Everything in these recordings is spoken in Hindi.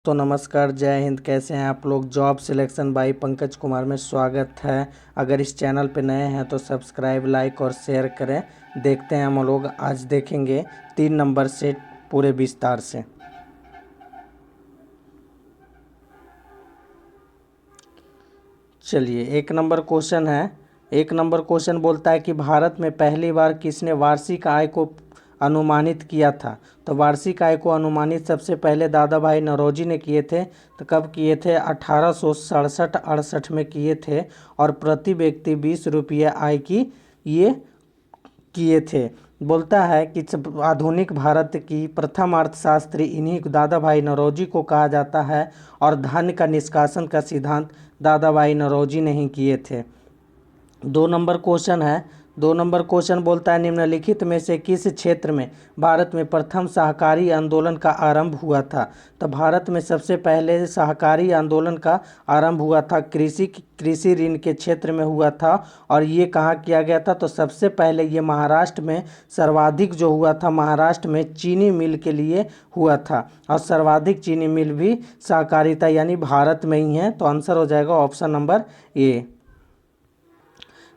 तो नमस्कार, जय हिंद। कैसे हैं आप लोग। Job selection by Pankaj Kumar में स्वागत है। अगर इस चैनल पे नए हैं तो सब्सक्राइब, लाइक और शेयर करें। देखते हैं हम लोग आज देखेंगे 3 नंबर से पूरे विस्तार से। चलिए, 1 नंबर क्वेश्चन है। 1 नंबर क्वेश्चन बोलता है कि भारत में पहली बार किसने वार्षिक आय को अनुमानित किया था। तो वार्षिक आय को अनुमानित सबसे पहले दादा भाई नौरोजी ने किए थे। तो कब किए थे? 1867-68 में किए थे और प्रति व्यक्ति 20 रुपये आय की ये किए थे। बोलता है कि आधुनिक भारत की प्रथम अर्थशास्त्री इन्हीं दादा भाई नौरोजी को कहा जाता है और धन का निष्कासन का सिद्धांत दादा भाई नौरोजी ने ही किए थे। 2 नंबर क्वेश्चन है। 2 नंबर क्वेश्चन बोलता है निम्नलिखित में से किस क्षेत्र में भारत में प्रथम सहकारी आंदोलन का आरंभ हुआ था। तो भारत में सबसे पहले सहकारी आंदोलन का आरंभ हुआ था कृषि ऋण के क्षेत्र में हुआ था। और ये कहाँ किया गया था? तो सबसे पहले ये महाराष्ट्र में सर्वाधिक जो हुआ था, महाराष्ट्र में चीनी मिल के लिए हुआ था। और सर्वाधिक चीनी मिल भी सहकारिता यानी भारत में ही है। तो आंसर हो जाएगा option number A.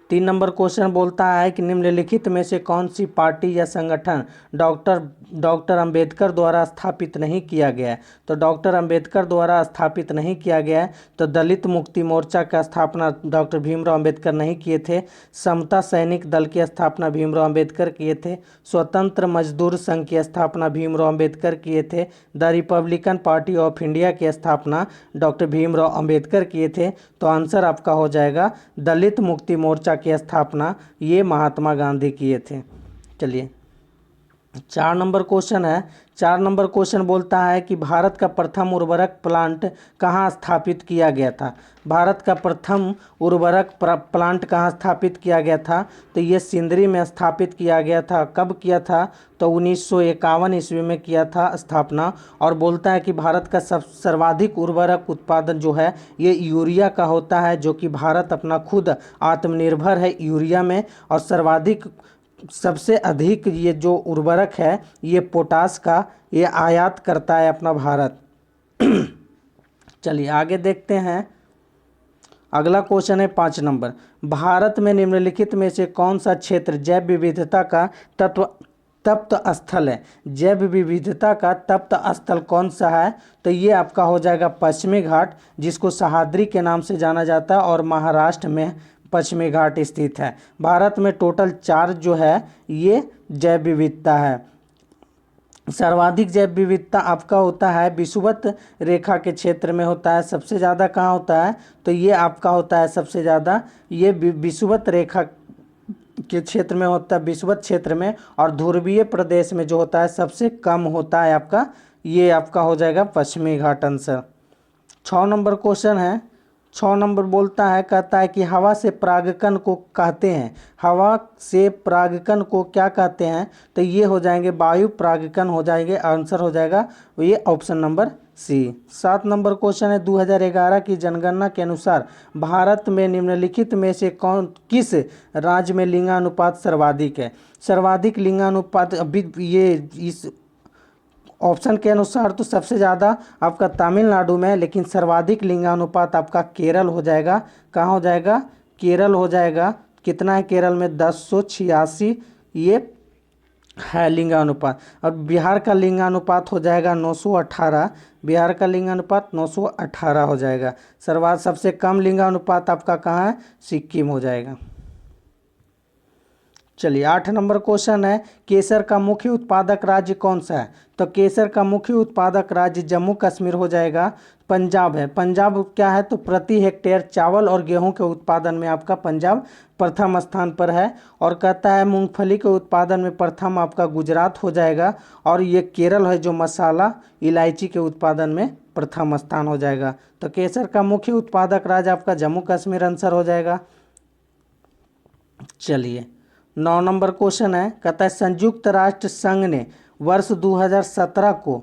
3 number question बोलता है कि निम्नलिखित में से कौन सी पार्टी या संगठन डॉक्टर अंबेडकर द्वारा स्थापित नहीं किया गया है। तो डॉक्टर अंबेडकर द्वारा स्थापित नहीं किया गया है। तो दलित मुक्ति मोर्चा का स्थापना डॉक्टर भीमराव अंबेडकर नहीं किए थे। समता सैनिक दल की स्थापना भीमराव अंबेडकर किए थे। स्वतंत्र मजदूर संघ की स्थापना भीमराव अंबेडकर किए थे। The Republican party of India की स्थापना डॉक्टर भीमराव अंबेडकर किए थे। तो आंसर आपका हो जाएगा दलित मुक्ति मोर्चा की स्थापना ये महात्मा गांधी किए थे। चलिए, 4 नंबर क्वेश्चन है। 4 नंबर क्वेश्चन बोलता है कि भारत का प्रथम उर्वरक प्लांट कहाँ स्थापित किया गया था। भारत का प्रथम उर्वरक प्लांट कहाँ स्थापित किया गया था? तो ये सिंदरी में स्थापित किया गया था। कब किया था? तो 1951 ईस्वी में किया था स्थापना। और बोलता है कि भारत का सर्वाधिक उर्वरक उत्पादन जो है ये यूरिया का होता है, जो कि भारत अपना खुद आत्मनिर्भर है यूरिया में। और सबसे अधिक ये जो उर्वरक है ये पोटास का ये आयात करता है अपना भारत। चलिए आगे देखते हैं। अगला क्वेश्चन है 5 नंबर। भारत में निम्नलिखित में से कौन सा क्षेत्र जैव विविधता का तप्त स्थल है। जैव विविधता का तप्त स्थल कौन सा है? तो ये आपका हो जाएगा पश्चिमी घाट, जिसको सह्याद्री के नाम से जाना जाता है और महाराष्ट्र में पश्चिमी घाट स्थित है। भारत में टोटल 4 जो है ये जैव विविधता है। सर्वाधिक जैव विविधता आपका होता है विषुवत रेखा के क्षेत्र में होता है। सबसे ज़्यादा कहाँ होता है? तो ये आपका होता है सबसे ज़्यादा ये विषुवत रेखा के क्षेत्र में होता है, विषुवत क्षेत्र में। और ध्रुवीय प्रदेश में जो होता है सबसे कम होता है आपका, ये आपका हो जाएगा पश्चिमी घाट आंसर। 6 नंबर क्वेश्चन है। 6 नंबर बोलता है, कहता है कि हवा से परागकण को कहते हैं। हवा से परागकण को क्या कहते हैं? तो ये हो जाएंगे वायु परागकण हो जाएंगे। आंसर हो जाएगा ये option number C. 7 number question है। 2011 की जनगणना के अनुसार भारत में निम्नलिखित में से किस राज्य में लिंगानुपात सर्वाधिक है। सर्वाधिक लिंगानुपात अभी ये इस ऑप्शन के अनुसार तो सबसे ज़्यादा आपका तमिलनाडु में, लेकिन सर्वाधिक लिंगानुपात आपका केरल हो जाएगा। कहाँ हो जाएगा? केरल हो जाएगा। कितना है केरल में? 1086 ये है लिंगानुपात। और बिहार का लिंगानुपात हो जाएगा 918। बिहार का लिंगानुपात 918 हो जाएगा। सबसे कम लिंगानुपात आपका कहाँ है? सिक्किम हो जाएगा। चलिए 8 नंबर क्वेश्चन है। केसर का मुख्य उत्पादक राज्य कौन सा है? तो केसर का मुख्य उत्पादक राज्य जम्मू कश्मीर हो जाएगा। पंजाब है। पंजाब क्या है? तो प्रति हेक्टेयर चावल और गेहूं के उत्पादन में आपका पंजाब प्रथम स्थान पर है। और कहता है मूंगफली के उत्पादन में प्रथम आपका गुजरात हो जाएगा। और ये केरल है जो मसाला इलायची के उत्पादन में प्रथम स्थान हो जाएगा। तो केसर का मुख्य उत्पादक राज्य आपका जम्मू कश्मीर आंसर हो जाएगा। चलिए 9 नंबर क्वेश्चन है। कहता है संयुक्त राष्ट्र संघ ने वर्ष 2017 को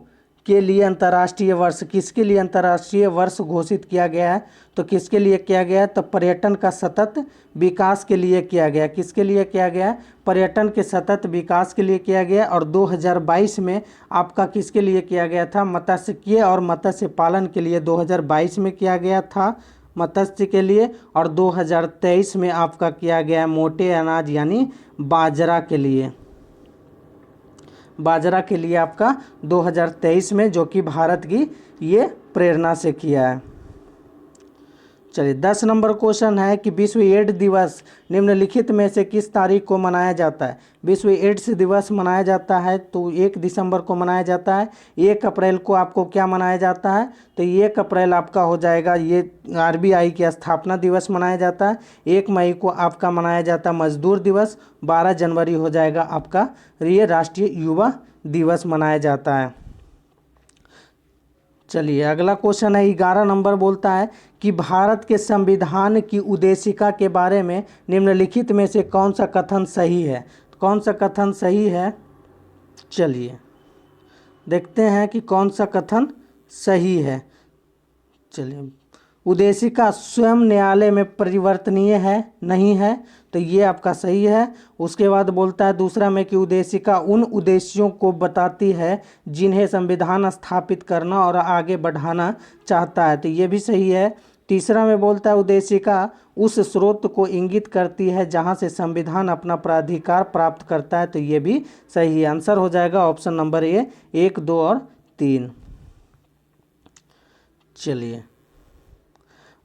के लिए अंतर्राष्ट्रीय वर्ष, किसके लिए अंतर्राष्ट्रीय वर्ष घोषित किया गया है? तो किसके लिए किया गया है? तो पर्यटन का सतत विकास के लिए किया गया। किसके लिए किया गया? पर्यटन के सतत विकास के लिए किया गया। और 2022 में आपका किसके लिए किया गया था? मत्स्यिकी और मत्स्य पालन के लिए 2022 में किया गया था, मत्स्य के लिए। और 2023 में आपका किया गया मोटे अनाज यानी बाजरा के लिए, बाजरा के लिए आपका 2023 में, जो कि भारत की ये प्रेरणा से किया है। चलिए 10 नंबर क्वेश्चन है कि विश्व एड्स दिवस निम्नलिखित में से किस तारीख को मनाया जाता है? विश्व एड्स दिवस मनाया जाता है तो 1 दिसंबर को मनाया जाता है। 1 अप्रैल को आपको क्या मनाया जाता है? तो 1 अप्रैल आपका हो जाएगा ये RBI की स्थापना दिवस मनाया जाता है। 1 मई को आपका मनाया जाता है मजदूर दिवस। 12 जनवरी हो जाएगा आपका ये राष्ट्रीय युवा दिवस मनाया जाता है। चलिए अगला क्वेश्चन है 11 नंबर, बोलता है कि भारत के संविधान की उद्देशिका के बारे में निम्नलिखित में से कौन सा कथन सही है? कौन सा कथन सही है? चलिए देखते हैं कि कौन सा कथन सही है। चलिए, उद्देशिका स्वयं न्यायालय में परिवर्तनीय है, नहीं है, तो ये आपका सही है। उसके बाद बोलता है दूसरा में कि उद्देशिका उन उद्देश्यों को बताती है जिन्हें संविधान स्थापित करना और आगे बढ़ाना चाहता है, तो ये भी सही है। तीसरा में बोलता है उद्देशिका उस स्रोत को इंगित करती है जहां से संविधान अपना प्राधिकार प्राप्त करता है, तो ये भी सही है। आंसर हो जाएगा ऑप्शन नंबर ए, 1, 2 और 3। चलिए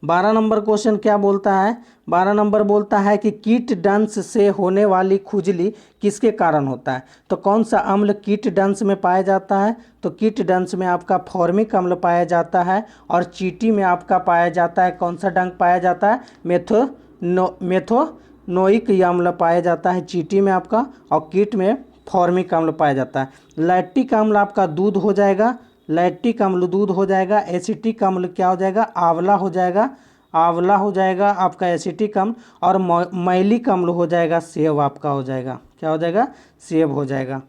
12 नंबर क्वेश्चन क्या बोलता है? 12 नंबर बोलता है कि कीट दंश से होने वाली खुजली किसके कारण होता है? तो कौन सा अम्ल कीट दंश में पाया जाता है? तो कीट दंश में आपका फॉर्मिक अम्ल पाया जाता है। और चींटी में आपका पाया जाता है, कौन सा डंक पाया जाता है? मेथोनोइक अम्ल पाया जाता है चींटी में आपका, और कीट में फॉर्मिक अम्ल पाया जाता है। लैक्टिक अम्ल आपका दूध हो जाएगा, लैक्टिक अम्ल दूध हो जाएगा। एसिटिक अम्ल क्या हो जाएगा? आंवला हो जाएगा, आंवला हो जाएगा आपका एसिटिक अम्ल। और मैलिक अम्ल हो जाएगा सेब आपका हो जाएगा, क्या हो जाएगा? सेब हो जाएगा।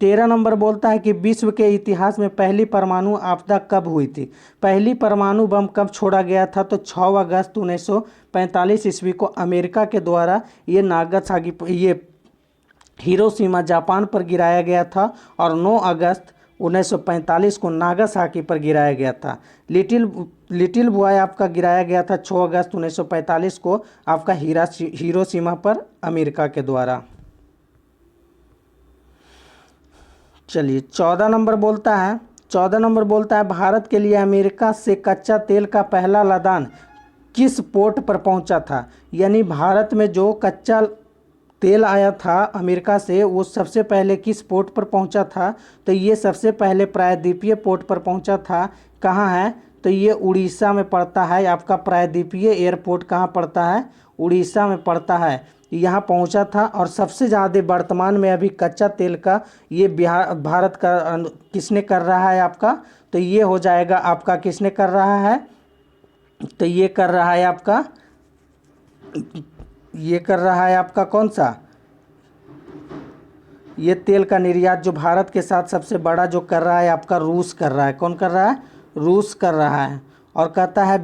13 नंबर बोलता है कि विश्व के इतिहास में पहली परमाणु आपदा कब हुई थी? पहली परमाणु बम कब छोड़ा गया था? तो 6 अगस्त 1945 ईस्वी को अमेरिका के द्वारा ये नागासाकी, ये हिरोशिमा जापान पर गिराया गया था। और 9 अगस्त 1945 को नागासाकी पर गिराया गया था। लिटिल बॉय आपका गिराया गया था 6 अगस्त 1945 को आपका हिरोशिमा पर अमेरिका के द्वारा। चलिए 14 नंबर बोलता है, 14 नंबर बोलता है भारत के लिए अमेरिका से कच्चा तेल का पहला लदान किस पोर्ट पर पहुंचा था? यानी भारत में जो कच्चा तेल आया था अमेरिका से, वो सबसे पहले किस पोर्ट पर पहुंचा था? तो ये सबसे पहले प्रायद्वीपीय पोर्ट पर पहुंचा था। कहाँ है? तो ये उड़ीसा में पड़ता है आपका। प्रायद्वीपीय एयरपोर्ट कहाँ पड़ता है? उड़ीसा में पड़ता है। यहाँ पहुंचा था। और सबसे ज़्यादा वर्तमान में अभी कच्चा तेल का ये भारत का किसने कर रहा है आपका? तो ये हो जाएगा आपका, किसने कर रहा है? तो ये कर रहा है आपका, ये कर रहा है आपका कौन सा? ये तेल का निर्यात जो भारत के साथ सबसे बड़ा जो कर रहा है आपका रूस कर रहा है। कौन कर रहा है? रूस कर रहा है। और कहता है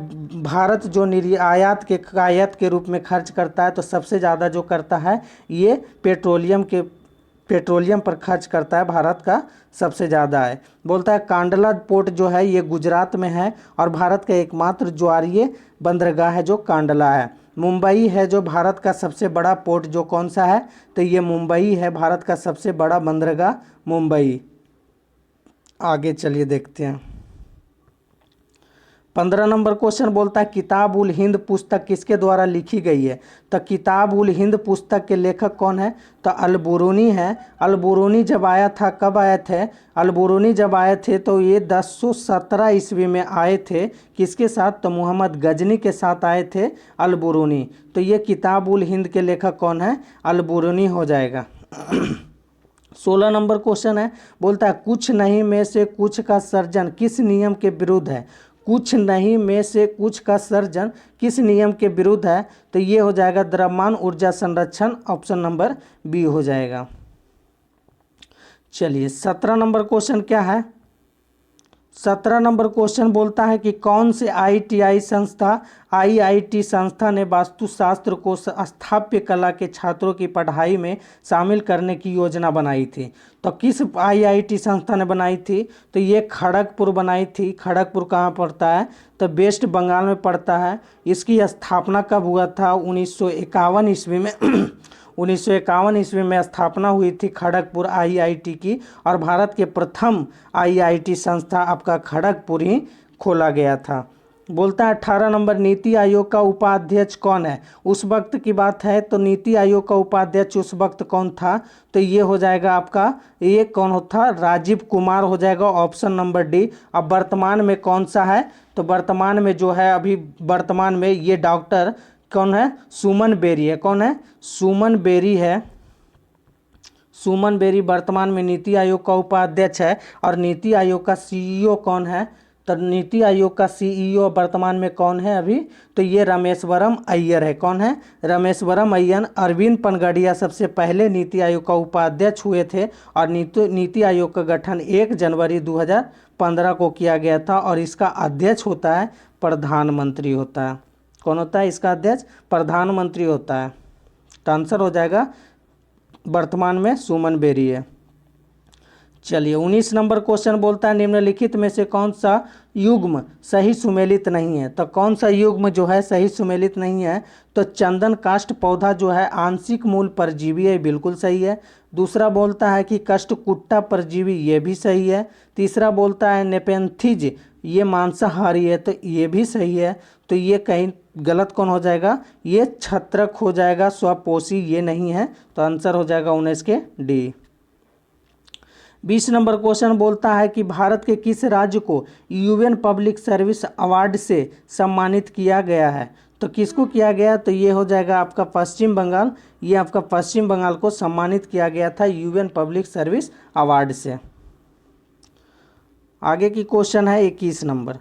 भारत जो आयात के रूप में खर्च करता है, तो सबसे ज़्यादा जो करता है ये पेट्रोलियम पर खर्च करता है, भारत का सबसे ज़्यादा है। बोलता है कांडला पोर्ट जो है ये गुजरात में है। और भारत का एकमात्र ज्वारीय बंदरगाह है जो कांडला है। मुंबई है जो भारत का सबसे बड़ा पोर्ट, जो कौन सा है? तो ये मुंबई है, भारत का सबसे बड़ा बंदरगाह मुंबई। आगे चलिए देखते हैं। 15 नंबर क्वेश्चन बोलता है किताब उल हिंद पुस्तक किसके द्वारा लिखी गई है? तो किताब उल हिंद पुस्तक के लेखक कौन है? तो अल-बुरूनी है। अल-बुरूनी जब आया था, कब आए थे? अल-बुरूनी जब आए थे तो ये 1017 ईस्वी में आए थे। किसके साथ? तो मोहम्मद गजनी के साथ आए थे अल-बुरूनी। तो ये किताब उल हिंद के लेखक कौन है? अल-बुरूनी हो जाएगा। 16 नंबर क्वेश्चन है, बोलता है कुछ नहीं में से कुछ का सर्जन किस नियम के विरुद्ध है? कुछ नहीं में से कुछ का सर्जन किस नियम के विरुद्ध है? तो ये हो जाएगा द्रव्यमान ऊर्जा संरक्षण, ऑप्शन नंबर बी हो जाएगा। चलिए 17 नंबर क्वेश्चन क्या है? 17 नंबर क्वेश्चन बोलता है कि कौन से आईआईटी संस्था ने वास्तुशास्त्र को स्थापत्य कला के छात्रों की पढ़ाई में शामिल करने की योजना बनाई थी। तो किस आईआईटी संस्था ने बनाई थी? तो ये खड़गपुर बनाई थी। खड़गपुर कहाँ पड़ता है? तो वेस्ट बंगाल में पड़ता है। इसकी स्थापना कब हुआ था? 1951 ईस्वी में 1951 ईस्वी में स्थापना हुई थी खड़गपुर आईआईटी की, और भारत के प्रथम आईआईटी संस्था आपका खड़गपुर ही खोला गया था। बोलता है 18 नंबर, नीति आयोग का उपाध्यक्ष कौन है? उस वक्त की बात है, तो नीति आयोग का उपाध्यक्ष उस वक्त कौन था? तो ये हो जाएगा आपका, ये कौन होता? राजीव कुमार हो जाएगा, ऑप्शन नंबर डी। अब वर्तमान में कौन सा है? तो वर्तमान में जो है अभी वर्तमान में ये डॉक्टर कौन है? सुमन बेरी है। कौन है? सुमन बेरी है। सुमन बेरी वर्तमान में नीति आयोग का उपाध्यक्ष है। और नीति आयोग का सीईओ कौन है? तो नीति आयोग का सीईओ वर्तमान में कौन है अभी? तो ये रमेश्वरम अय्यर है। कौन है? रमेश्वरम अय्यर। अरविंद पनगड़िया सबसे पहले नीति आयोग का उपाध्यक्ष हुए थे, और नीति आयोग का गठन 1 जनवरी 2015 को किया गया था, और इसका अध्यक्ष होता है प्रधानमंत्री होता है। कौन होता है इसका अध्यक्ष? प्रधानमंत्री होता है। तो आंसर हो जाएगा वर्तमान में सुमन बेरी है। चलिए 19 नंबर क्वेश्चन बोलता है निम्नलिखित में से कौन सा युग्म सही सुमेलित नहीं है? तो कौन सा युग्म जो है सही सुमेलित नहीं है? तो चंदन काष्ठ पौधा जो है आंशिक मूल परजीवी है, बिल्कुल सही है। दूसरा बोलता है कि कष्टकुट्टा परजीवी, ये भी सही है। तीसरा बोलता है नेपेंथिज, ये मांसाहारी है, तो ये भी सही है। तो ये कहीं गलत कौन हो जाएगा? ये छत्रक हो जाएगा, स्वपोषी ये नहीं है। तो आंसर हो जाएगा 19 के डी। 20 नंबर क्वेश्चन बोलता है कि भारत के किस राज्य को यूएन पब्लिक सर्विस अवार्ड से सम्मानित किया गया है? तो किसको किया गया? तो ये हो जाएगा आपका पश्चिम बंगाल। ये आपका पश्चिम बंगाल को सम्मानित किया गया था यूएन पब्लिक सर्विस अवार्ड से। आगे की क्वेश्चन है 21 नंबर।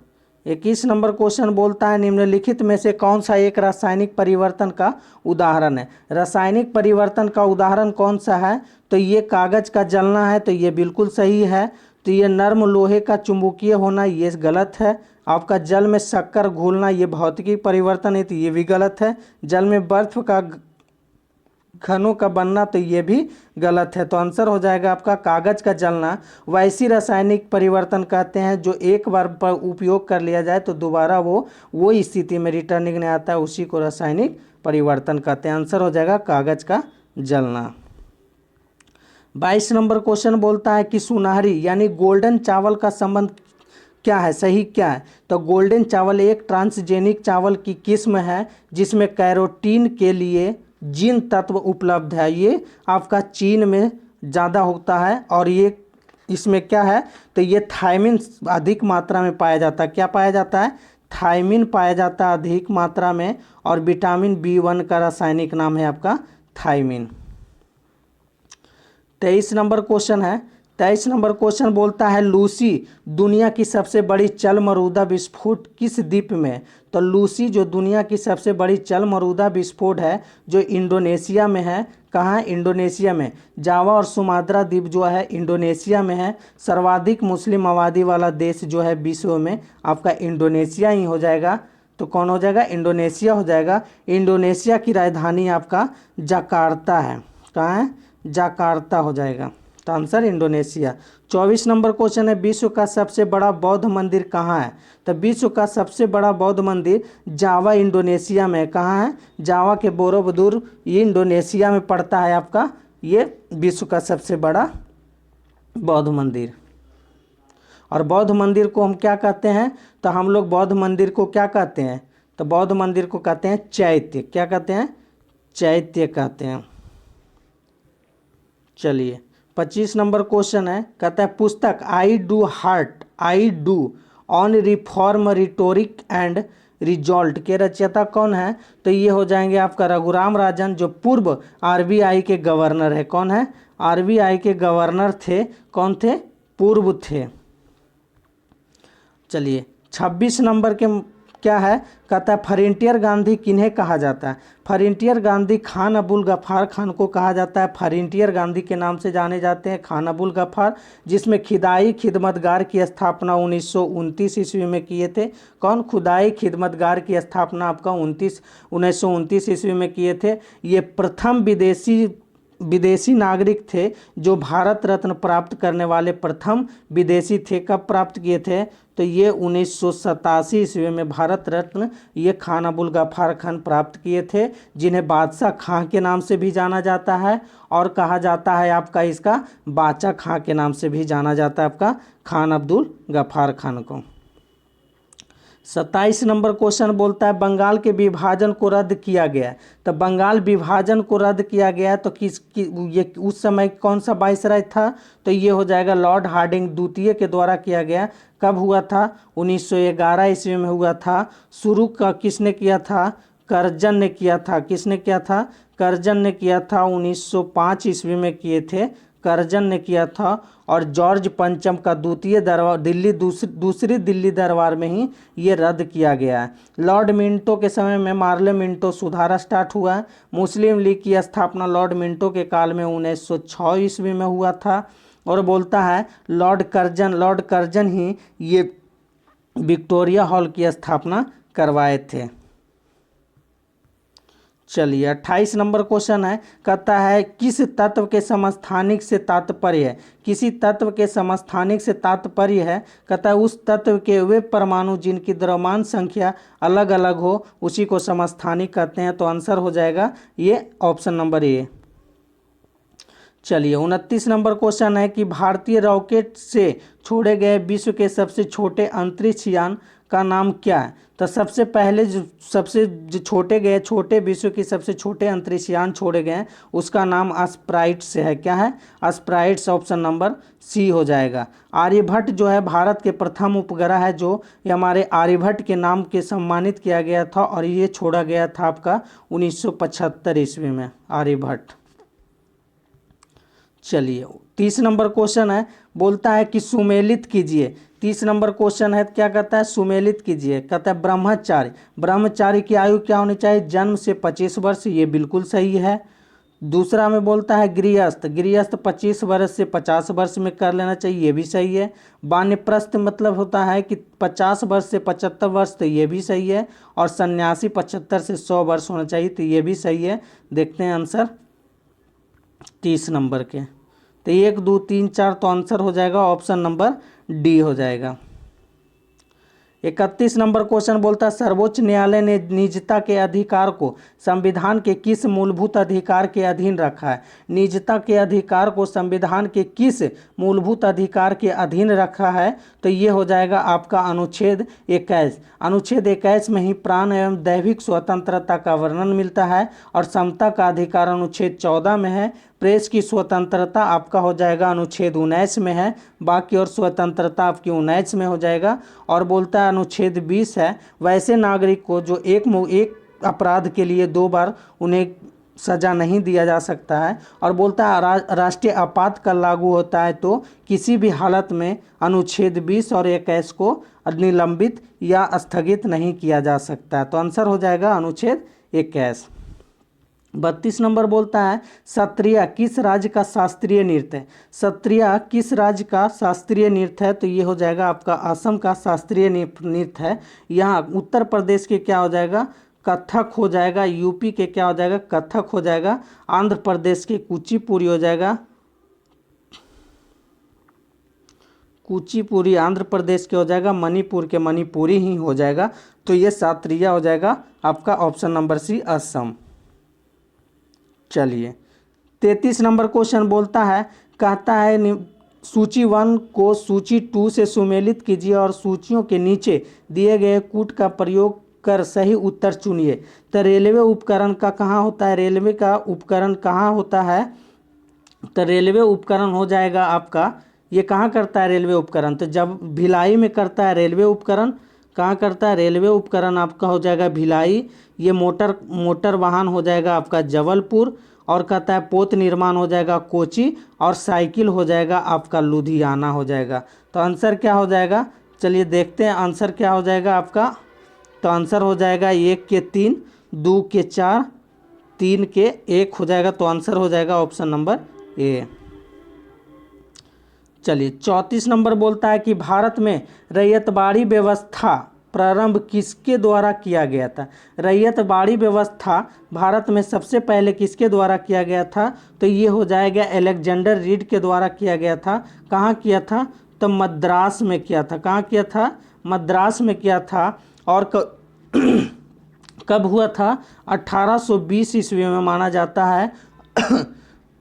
21 नंबर क्वेश्चन बोलता है निम्नलिखित में से कौन सा एक रासायनिक परिवर्तन का उदाहरण है? रासायनिक परिवर्तन का उदाहरण कौन सा है? तो ये कागज का जलना है, तो ये बिल्कुल सही है। तो ये नर्म लोहे का चुंबकीय होना, ये गलत है। आपका जल में शक्कर घुलना, ये भौतिकी परिवर्तन है, तो ये भी गलत है। जल में बर्फ का घनों का बनना, तो ये भी गलत है। तो आंसर हो जाएगा आपका कागज का जलना। वैसी रासायनिक परिवर्तन कहते हैं जो एक बार पर उपयोग कर लिया जाए तो दोबारा वो स्थिति में रिटर्निंग नहीं आता है, उसी को रासायनिक परिवर्तन कहते हैं। आंसर हो जाएगा कागज का जलना। 22 नंबर क्वेश्चन बोलता है कि सुनहरी यानी गोल्डन चावल का संबंध क्या है, सही क्या है? तो गोल्डन चावल एक ट्रांसजेनिक चावल की किस्म है जिसमें कैरोटीन के लिए जीन तत्व उपलब्ध है। ये आपका चीन में ज़्यादा होता है, और ये इसमें क्या है? तो ये थायमिन अधिक मात्रा में पाया जाता है। क्या पाया जाता है? थायमिन पाया जाता है अधिक मात्रा में, और विटामिन B1 का रासायनिक नाम है आपका थायमिन। 23 नंबर क्वेश्चन है। 23 नंबर क्वेश्चन बोलता है लूसी दुनिया की सबसे बड़ी जल मरुदा विस्फोट किस द्वीप में है? तो लूसी जो दुनिया की सबसे बड़ी जल मरुदा विस्फोट है जो इंडोनेशिया में है। कहाँ है? इंडोनेशिया में। जावा और सुमात्रा द्वीप जो है इंडोनेशिया में है। सर्वाधिक मुस्लिम आबादी वाला देश जो है विश्व में आपका इंडोनेशिया ही हो जाएगा। तो कौन हो जाएगा? इंडोनेशिया हो जाएगा। इंडोनेशिया की राजधानी आपका जकार्ता है। कहाँ है? जकार्ता हो जाएगा। तो आंसर इंडोनेशिया। 24 नंबर क्वेश्चन है विश्व का सबसे बड़ा बौद्ध मंदिर कहाँ है? तो विश्व का सबसे बड़ा बौद्ध मंदिर जावा इंडोनेशिया में। कहाँ है? जावा के बोरोबुदुर, ये इंडोनेशिया में पड़ता है आपका। ये विश्व का सबसे बड़ा बौद्ध मंदिर। और बौद्ध मंदिर को हम क्या कहते हैं? तो हम लोग बौद्ध मंदिर को क्या कहते हैं? तो बौद्ध मंदिर को कहते हैं चैत्य। क्या कहते हैं? चैत्य कहते हैं। चलिए 25 नंबर क्वेश्चन है, कहता है पुस्तक I do on reform rhetoric and result के रचयिता कौन है? तो ये हो जाएंगे आपका रघुराम राजन जो पूर्व आरबीआई के गवर्नर है। कौन है? आरबीआई के गवर्नर थे। कौन थे? पूर्व थे। चलिए 26 नंबर के क्या है, कहता है फरिंटियर गांधी किन्हें कहा जाता है। फरिंटियर गांधी खान अबुल गफ्फार खान को कहा जाता है। फरिंटियर गांधी के नाम से जाने जाते हैं खान अबुल गफ्फार, जिसमें खुदाई खिदमतगार की स्थापना 1929 ईस्वी में किए थे। कौन, खुदाई खिदमतगार की स्थापना आपका 1929 ईस्वी में किए थे। ये प्रथम विदेशी नागरिक थे जो भारत रत्न प्राप्त करने वाले प्रथम विदेशी थे। कब प्राप्त किए थे, तो ये 1987 ईस्वी में भारत रत्न ये खान अबुल गफ्फार खान प्राप्त किए थे, जिन्हें बादशाह खां के नाम से भी जाना जाता है और कहा जाता है आपका इसका बाचा खां के नाम से भी जाना जाता है आपका खान अब्दुल गफ्फार खान को। 27 नंबर क्वेश्चन बोलता है बंगाल के विभाजन को रद्द किया गया है। तो बंगाल विभाजन को रद्द किया गया है तो ये उस समय कौन सा वाइसराय था, तो ये हो जाएगा लॉर्ड हार्डिंग द्वितीय के द्वारा किया गया। कब हुआ था, 1911 ईस्वी में हुआ था। शुरू का किसने किया था, करजन ने किया था। किसने किया था, करजन ने किया था। 1905 ईस्वी में किए थे, करजन ने किया था। और जॉर्ज पंचम का द्वितीय दरबार दिल्ली दूसरी दिल्ली दरबार में ही ये रद्द किया गया है। लॉर्ड मिंटो के समय में मार्ले मिंटो सुधारा स्टार्ट हुआ है। मुस्लिम लीग की स्थापना लॉर्ड मिंटो के काल में 1906 ईस्वी में हुआ था। और बोलता है लॉर्ड कर्जन ही ये विक्टोरिया हॉल की स्थापना करवाए थे। चलिए 28 नंबर क्वेश्चन है, कहता है किस तत्व के समस्थानिक से तात्पर्य है। किसी तत्व के समस्थानिक से तात्पर्य है, कहता है उस तत्व के वे परमाणु जिनकी द्रव्यमान संख्या अलग अलग हो उसी को समस्थानिक कहते हैं। तो आंसर हो जाएगा ये ऑप्शन नंबर ए। चलिए 29 नंबर क्वेश्चन है कि भारतीय रॉकेट से छोड़े गए विश्व के सबसे छोटे अंतरिक्ष यान का नाम क्या है। तो सबसे पहले जो छोटे विश्व की सबसे छोटे अंतरिक्ष यान छोड़े गए हैं उसका नाम स्प्राइट्स है। क्या है, स्प्राइट्स। ऑप्शन नंबर सी हो जाएगा। आर्यभट्ट जो है भारत के प्रथम उपग्रह है, जो ये हमारे आर्यभट्ट के नाम के सम्मानित किया गया था और ये छोड़ा गया था आपका 1975 ईस्वी में, आर्यभट्ट। चलिए 30 नंबर क्वेश्चन है, बोलता है कि सुमेलित कीजिए। 30 नंबर क्वेश्चन है, क्या कहता है, सुमेलित कीजिए। कहता है ब्रह्मचारी की आयु क्या होनी चाहिए, जन्म से 25 वर्ष, ये बिल्कुल सही है। दूसरा में बोलता है गृहस्थ 25 वर्ष से 50 वर्ष में कर लेना चाहिए, ये भी सही है। वानप्रस्थ मतलब होता है कि 50 वर्ष से 75 वर्ष, तो ये भी सही है। और सन्यासी 75 से 100 वर्ष होना चाहिए, तो ये भी सही है। देखते हैं आंसर 30 नंबर के, तो 1 2 3 4, तो आंसर हो जाएगा ऑप्शन नंबर डी हो जाएगा। 31 नंबर क्वेश्चन बोलता है सर्वोच्च न्यायालय ने निजता के अधिकार को संविधान के किस मूलभूत अधिकार के अधीन रखा है। निजता के अधिकार को संविधान के किस मूलभूत अधिकार के अधीन रखा है, तो ये हो जाएगा आपका अनुच्छेद 21। अनुच्छेद 21 में ही प्राण एवं दैविक स्वतंत्रता का वर्णन मिलता है। और समता का अधिकार अनुच्छेद 14 में है। प्रेस की स्वतंत्रता आपका हो जाएगा अनुच्छेद 19 में है। बाकी और स्वतंत्रता आपकी 19 में हो जाएगा। और बोलता है अनुच्छेद 20 है, वैसे नागरिक को जो एक अपराध के लिए 2 बार उन्हें सजा नहीं दिया जा सकता है। और बोलता है राष्ट्रीय आपातकाल लागू होता है तो किसी भी हालत में अनुच्छेद 20 और 21 को निलंबित या स्थगित नहीं किया जा सकता है। तो आंसर हो जाएगा अनुच्छेद 21। 32 नंबर बोलता है सत्रिया किस राज्य का शास्त्रीय नृत्य है। सत्रिया किस राज्य का शास्त्रीय नृत्य है, तो ये हो जाएगा आपका असम का शास्त्रीय नृत्य है। यहाँ उत्तर प्रदेश के क्या हो जाएगा, कथक हो जाएगा। यूपी के क्या हो जाएगा, कथक हो जाएगा। आंध्र प्रदेश के कुचिपुड़ी हो जाएगा। कुचिपुड़ी आंध्र प्रदेश के हो जाएगा। मणिपुर के मणिपुरी ही हो जाएगा। तो ये सत्रिया हो जाएगा आपका ऑप्शन नंबर सी, असम। चलिए 33 नंबर क्वेश्चन बोलता है, कहता है सूची 1 को सूची 2 से सुमेलित कीजिए और सूचियों के नीचे दिए गए कूट का प्रयोग कर सही उत्तर चुनिए। तो रेलवे उपकरण का कहाँ होता है, रेलवे का उपकरण कहाँ होता है, तो रेलवे उपकरण हो जाएगा आपका, ये कहाँ करता है रेलवे उपकरण, तो जब भिलाई में करता है रेलवे उपकरण। कहाँ करता है रेलवे उपकरण आपका हो जाएगा भिलाई। ये मोटर वाहन हो जाएगा आपका जबलपुर। और कहता है पोत निर्माण हो जाएगा कोची। और साइकिल हो जाएगा आपका लुधियाना हो जाएगा। तो आंसर क्या हो जाएगा, चलिए देखते हैं आंसर क्या हो जाएगा आपका। तो आंसर हो जाएगा 1 के 3, 2 के 4, 3 के 1 हो जाएगा। तो आंसर हो जाएगा ऑप्शन नंबर ए। चलिए 34 नंबर बोलता है कि भारत में रैयतबाड़ी व्यवस्था प्रारंभ किसके द्वारा किया गया था। रैयतबाड़ी व्यवस्था भारत में सबसे पहले किसके द्वारा किया गया था, तो ये हो जाएगा अलेक्जेंडर रीड के द्वारा किया गया था। कहाँ किया था, तो मद्रास में किया था। कहाँ किया था, मद्रास में किया था। और कब हुआ था, 1820 ईस्वी में माना जाता है।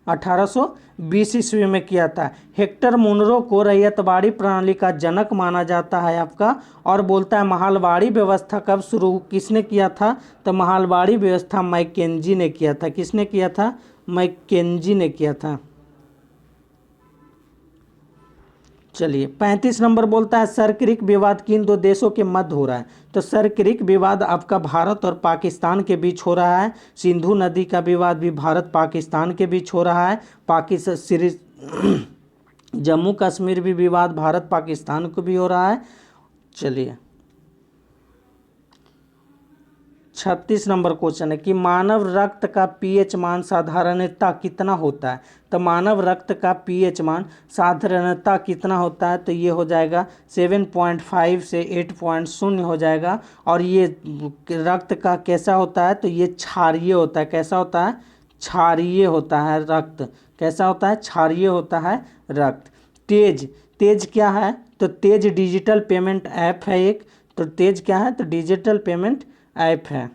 1820 ईस्वी में किया था। हेक्टर मुनरो को रैयतबाड़ी प्रणाली का जनक माना जाता है आपका। और बोलता है महलबाड़ी व्यवस्था कब शुरू किसने किया था, तो महलबाड़ी व्यवस्था मैकेंजी ने किया था। किसने किया था, मैकेंजी ने किया था। चलिए 35 नंबर बोलता है सर क्रिक विवाद किन दो देशों के मध्य हो रहा है। तो सर क्रिक विवाद आपका भारत और पाकिस्तान के बीच हो रहा है। सिंधु नदी का विवाद भी भारत पाकिस्तान के बीच हो रहा है। पाकिस्तान जम्मू कश्मीर भी विवाद भारत पाकिस्तान को भी हो रहा है। चलिए 36 नंबर क्वेश्चन है कि मानव रक्त का पीएच मान साधारणतः कितना होता है। तो मानव रक्त का पीएच मान साधारणतः कितना होता है, तो ये हो जाएगा 7.5 से 8.0 हो जाएगा। और ये रक्त का कैसा होता है, तो ये क्षारीय होता है। कैसा होता है, क्षारीय होता है रक्त। कैसा होता है, क्षारीय होता है रक्त। तेज, तेज क्या है, तो तेज डिजिटल पेमेंट ऐप है एक। तो तेज क्या है, तो डिजिटल पेमेंट ऐप है।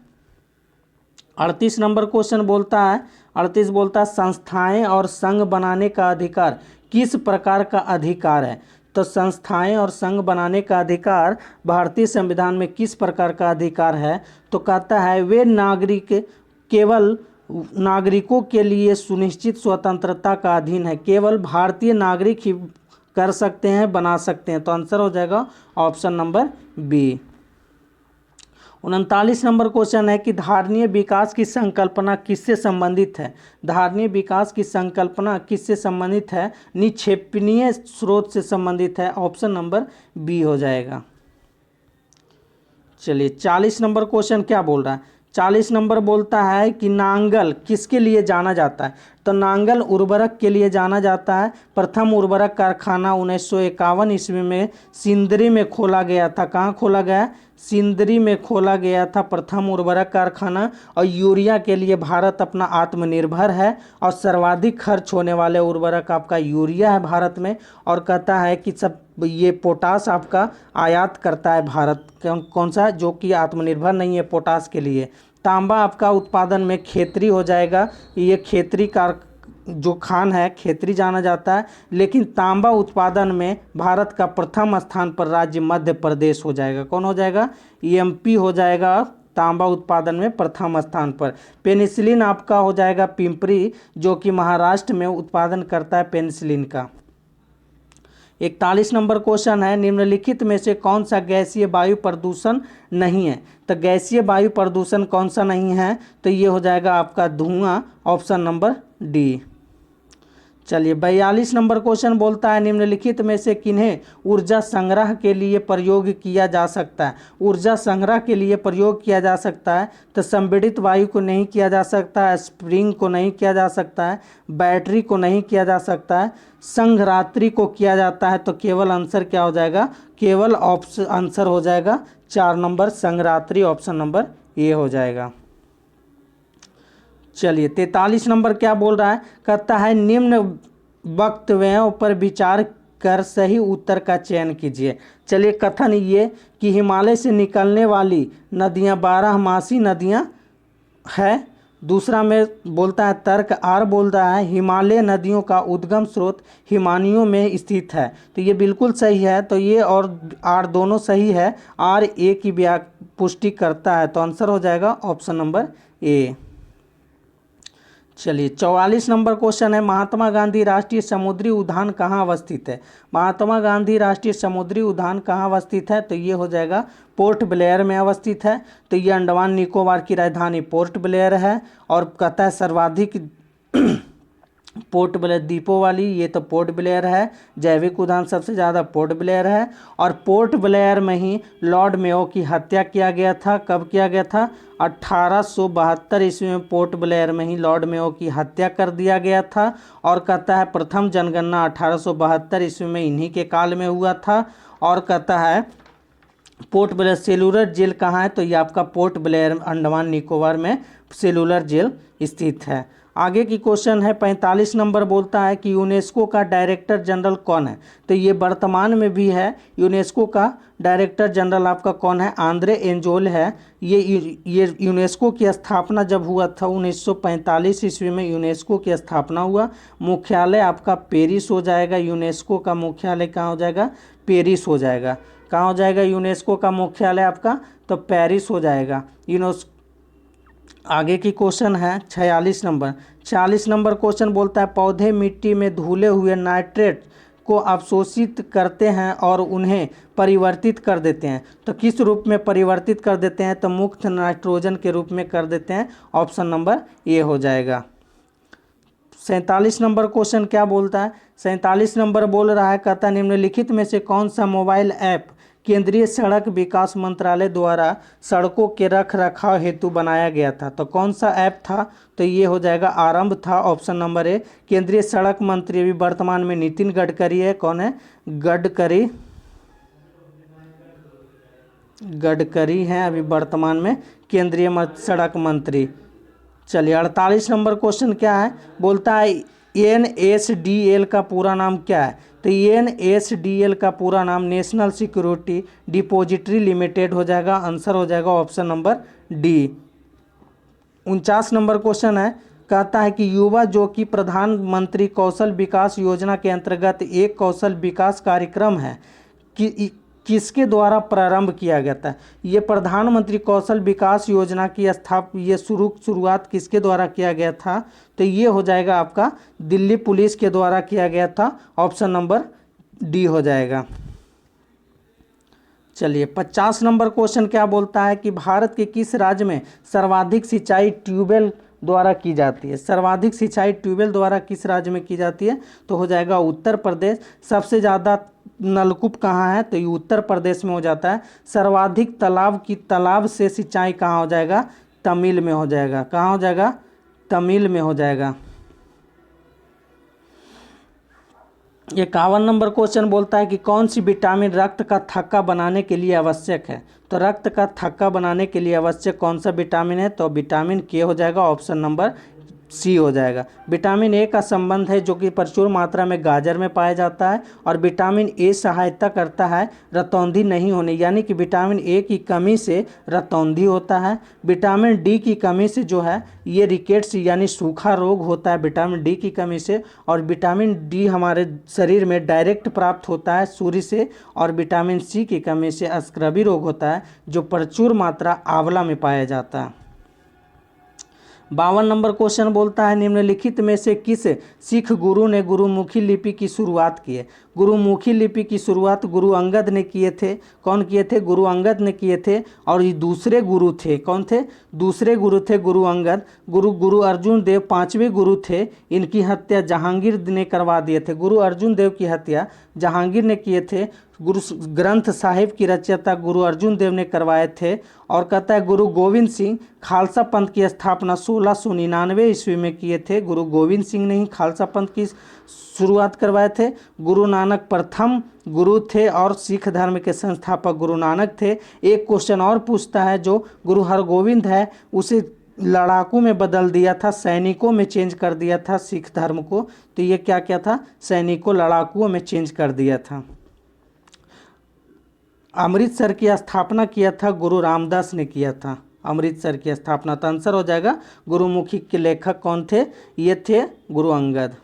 38 नंबर क्वेश्चन बोलता है, 38 बोलता है संस्थाएं और संघ बनाने का अधिकार किस प्रकार का अधिकार है। तो संस्थाएं और संघ बनाने का अधिकार भारतीय संविधान में किस प्रकार का अधिकार है, तो कहता है वे नागरिक केवल नागरिकों के लिए सुनिश्चित स्वतंत्रता का अधीन है। केवल भारतीय नागरिक ही कर सकते हैं, बना सकते हैं। तो आंसर हो जाएगा option number B. 39 number question है कि धारणीय विकास की संकल्पना किससे संबंधित है। धारणीय विकास की संकल्पना किससे संबंधित है, निक्षेपणीय स्रोत से संबंधित है। ऑप्शन नंबर बी हो जाएगा। चलिए 40 नंबर क्वेश्चन क्या बोल रहा है, 40 नंबर बोलता है कि नांगल किसके लिए जाना जाता है। तो नांगल उर्वरक के लिए जाना जाता है। प्रथम उर्वरक कारखाना 1951 ईस्वी में सिंदरी में खोला गया था। कहाँ खोला गया, सिंदरी में खोला गया था प्रथम उर्वरक कारखाना। और यूरिया के लिए भारत अपना आत्मनिर्भर है और सर्वाधिक खर्च होने वाले उर्वरक आपका यूरिया है भारत में। और कहता है कि सब ये पोटास आपका आयात करता है भारत। कौन सा, जो कि आत्मनिर्भर नहीं है पोटास के लिए। तांबा आपका उत्पादन में खेतरी हो जाएगा। ये खेतरी का जो खान है खेतरी जाना जाता है। लेकिन तांबा उत्पादन में भारत का प्रथम स्थान पर राज्य मध्य प्रदेश हो जाएगा। कौन हो जाएगा, एमपी हो जाएगा तांबा उत्पादन में प्रथम स्थान पर। पेनिसिलिन आपका हो जाएगा पिंपरी, जो कि महाराष्ट्र में उत्पादन करता है पेनिसिलिन का। 41 नंबर क्वेश्चन है निम्नलिखित में से कौन सा गैसीय वायु प्रदूषण नहीं है। तो गैसीय वायु प्रदूषण कौन सा नहीं है, तो ये हो जाएगा आपका धुआं। Option number D. चलिए 42 नंबर क्वेश्चन बोलता है निम्नलिखित में से किन्हें ऊर्जा संग्रह के लिए प्रयोग किया जा सकता है। ऊर्जा संग्रह के लिए प्रयोग किया जा सकता है, तो संपीड़ित वायु को नहीं किया जा सकता है, स्प्रिंग को नहीं किया जा सकता है, बैटरी को नहीं किया जा सकता है, संघरात्रि को किया जाता है। तो केवल आंसर क्या हो जाएगा, केवल ऑप्शन आंसर हो जाएगा 4 नंबर संघरात्रि। ऑप्शन नंबर ए हो जाएगा। चलिए 43 नंबर क्या बोल रहा है, कहता है निम्न वक्तव्यों पर विचार कर सही उत्तर का चयन कीजिए। चलिए कथन ये कि हिमालय से निकलने वाली नदियां 12मासी नदियां है। दूसरा में बोलता है तर्क आर बोल रहा है हिमालय नदियों का उद्गम स्रोत हिमानियों में स्थित है। तो ये बिल्कुल सही है। तो ये और आर दोनों सही है। आर ए की पुष्टि करता है। तो आंसर हो जाएगा ऑप्शन नंबर ए। चलिए 44 नंबर क्वेश्चन है महात्मा गांधी राष्ट्रीय समुद्री उद्यान कहाँ अवस्थित है। महात्मा गांधी राष्ट्रीय समुद्री उद्यान कहाँ अवस्थित है, तो ये हो जाएगा पोर्ट ब्लेयर में अवस्थित है। तो ये अंडमान निकोबार की राजधानी पोर्ट ब्लेयर है। और कहता है सर्वाधिक पोर्ट ब्लेयर, दीपोवाली ये तो पोर्ट ब्लेयर है। जैविक उद्यान सबसे ज़्यादा पोर्ट ब्लेयर है। और पोर्ट ब्लेयर में ही लॉर्ड मेयो की हत्या किया गया था। कब किया गया था? 1872 ईस्वी में पोर्ट ब्लेयर में ही लॉर्ड मेयो की हत्या कर दिया गया था। और कहता है प्रथम जनगणना 1872 ईस्वी में इन्हीं के काल में हुआ था। और कहता है पोर्ट ब्लेयर सेलुलर जेल कहाँ है? तो ये आपका पोर्ट ब्लेयर अंडमान निकोबार में सेलुलर जेल स्थित है। आगे की क्वेश्चन है 45 नंबर, बोलता है कि यूनेस्को का डायरेक्टर जनरल कौन है? तो ये वर्तमान में भी है। यूनेस्को का डायरेक्टर जनरल आपका कौन है? आंद्रे एंजोल है। ये यूनेस्को की स्थापना जब हुआ था 1945 ईस्वी में यूनेस्को की स्थापना हुआ। मुख्यालय आपका पेरिस हो जाएगा। यूनेस्को का मुख्यालय कहाँ हो जाएगा? पेरिस हो जाएगा। कहाँ हो जाएगा यूनेस्को का मुख्यालय आपका? तो पेरिस हो जाएगा यूनेस्को। आगे की क्वेश्चन है 46 नंबर। 46 नंबर क्वेश्चन बोलता है पौधे मिट्टी में धुले हुए नाइट्रेट को अवशोषित करते हैं और उन्हें परिवर्तित कर देते हैं। तो किस रूप में परिवर्तित कर देते हैं? तो मुक्त नाइट्रोजन के रूप में कर देते हैं। ऑप्शन नंबर ए हो जाएगा। 47 नंबर क्वेश्चन क्या बोलता है? 47 नंबर बोल रहा है, कहता है निम्नलिखित में से कौन सा मोबाइल ऐप केंद्रीय सड़क विकास मंत्रालय द्वारा सड़कों के रख रखाव हेतु बनाया गया था? तो कौन सा ऐप था? तो ये हो जाएगा आरंभ था। Option number A. केंद्रीय सड़क मंत्री अभी वर्तमान में नितिन गडकरी है। कौन है? गडकरी हैं अभी वर्तमान में केंद्रीय सड़क मंत्री। चलिए 48 नंबर क्वेश्चन क्या है? बोलता है NSDL का पूरा नाम क्या है? तो NSDL का पूरा नाम नेशनल सिक्योरिटी डिपॉजिटरी लिमिटेड हो जाएगा। आंसर हो जाएगा option number D. 49 number question है, कहता है कि युवा जो कि प्रधानमंत्री कौशल विकास योजना के अंतर्गत एक कौशल विकास कार्यक्रम है कि किसके द्वारा प्रारंभ किया गया था? ये प्रधानमंत्री कौशल विकास योजना की शुरुआत किसके द्वारा किया गया था? तो ये हो जाएगा आपका दिल्ली पुलिस के द्वारा किया गया था। ऑप्शन नंबर डी हो जाएगा। चलिए 50 नंबर क्वेश्चन क्या बोलता है कि भारत के किस राज्य में सर्वाधिक सिंचाई ट्यूबवेल द्वारा की जाती है? सर्वाधिक सिंचाई ट्यूबवेल द्वारा किस राज्य में की जाती है? तो हो जाएगा उत्तर प्रदेश। सबसे ज़्यादा नलकूप कहाँ है? तो ये उत्तर प्रदेश में हो जाता है। सर्वाधिक तालाब से सिंचाई कहाँ हो जाएगा? तमिल में हो जाएगा। कहाँ हो जाएगा? तमिल में हो जाएगा। 51 नंबर क्वेश्चन बोलता है कि कौन सी विटामिन रक्त का थक्का बनाने के लिए आवश्यक है? तो रक्त का थक्का बनाने के लिए आवश्यक कौन सा विटामिन है? तो विटामिन के हो जाएगा। ऑप्शन नंबर सी हो जाएगा। विटामिन ए का संबंध है जो कि प्रचुर मात्रा में गाजर में पाया जाता है। और विटामिन ए सहायता करता है रतौंधी नहीं होने, यानी कि विटामिन ए की कमी से रतौंधी होता है। विटामिन डी की कमी से जो है ये रिकेट्स यानी सूखा रोग होता है विटामिन डी की कमी से। और विटामिन डी हमारे शरीर में डायरेक्ट प्राप्त होता है सूर्य से। और विटामिन सी की कमी से स्क्रबी रोग होता है जो प्रचुर मात्रा आंवला में पाया जाता है। 52 नंबर क्वेश्चन बोलता है निम्नलिखित में से किस सिख गुरु ने गुरुमुखी लिपि की शुरुआत की है? गुरुमुखी लिपि की शुरुआत गुरु अंगद ने किए थे। कौन किए थे? गुरु अंगद ने किए थे। और ये दूसरे गुरु थे। कौन थे? दूसरे गुरु थे गुरु अंगद। गुरु अर्जुन देव 5वें गुरु थे। इनकी हत्या जहांगीर ने करवा दिए थे। गुरु अर्जुन देव की हत्या जहांगीर ने किए थे। गुरु ग्रंथ साहिब की रचयिता गुरु अर्जुन देव ने करवाए थे। और कहता है गुरु गोविंद सिंह खालसा पंथ की स्थापना 1699 ईस्वी में किए थे। गुरु गोविंद सिंह ने ही खालसा पंथ की शुरुआत करवाए थे। गुरु नानक प्रथम गुरु थे और सिख धर्म के संस्थापक गुरु नानक थे। एक क्वेश्चन और पूछता है, जो गुरु हरगोविंद है उसे लड़ाकू में बदल दिया था, सैनिकों में चेंज कर दिया था सिख धर्म को। तो ये क्या क्या था? सैनिकों लड़ाकुओं में चेंज कर दिया था। अमृतसर की स्थापना किया था गुरु रामदास ने किया था। अमृतसर की स्थापना। तो आंसर हो जाएगा गुरुमुखी के लेखक कौन थे? ये थे गुरु अंगद।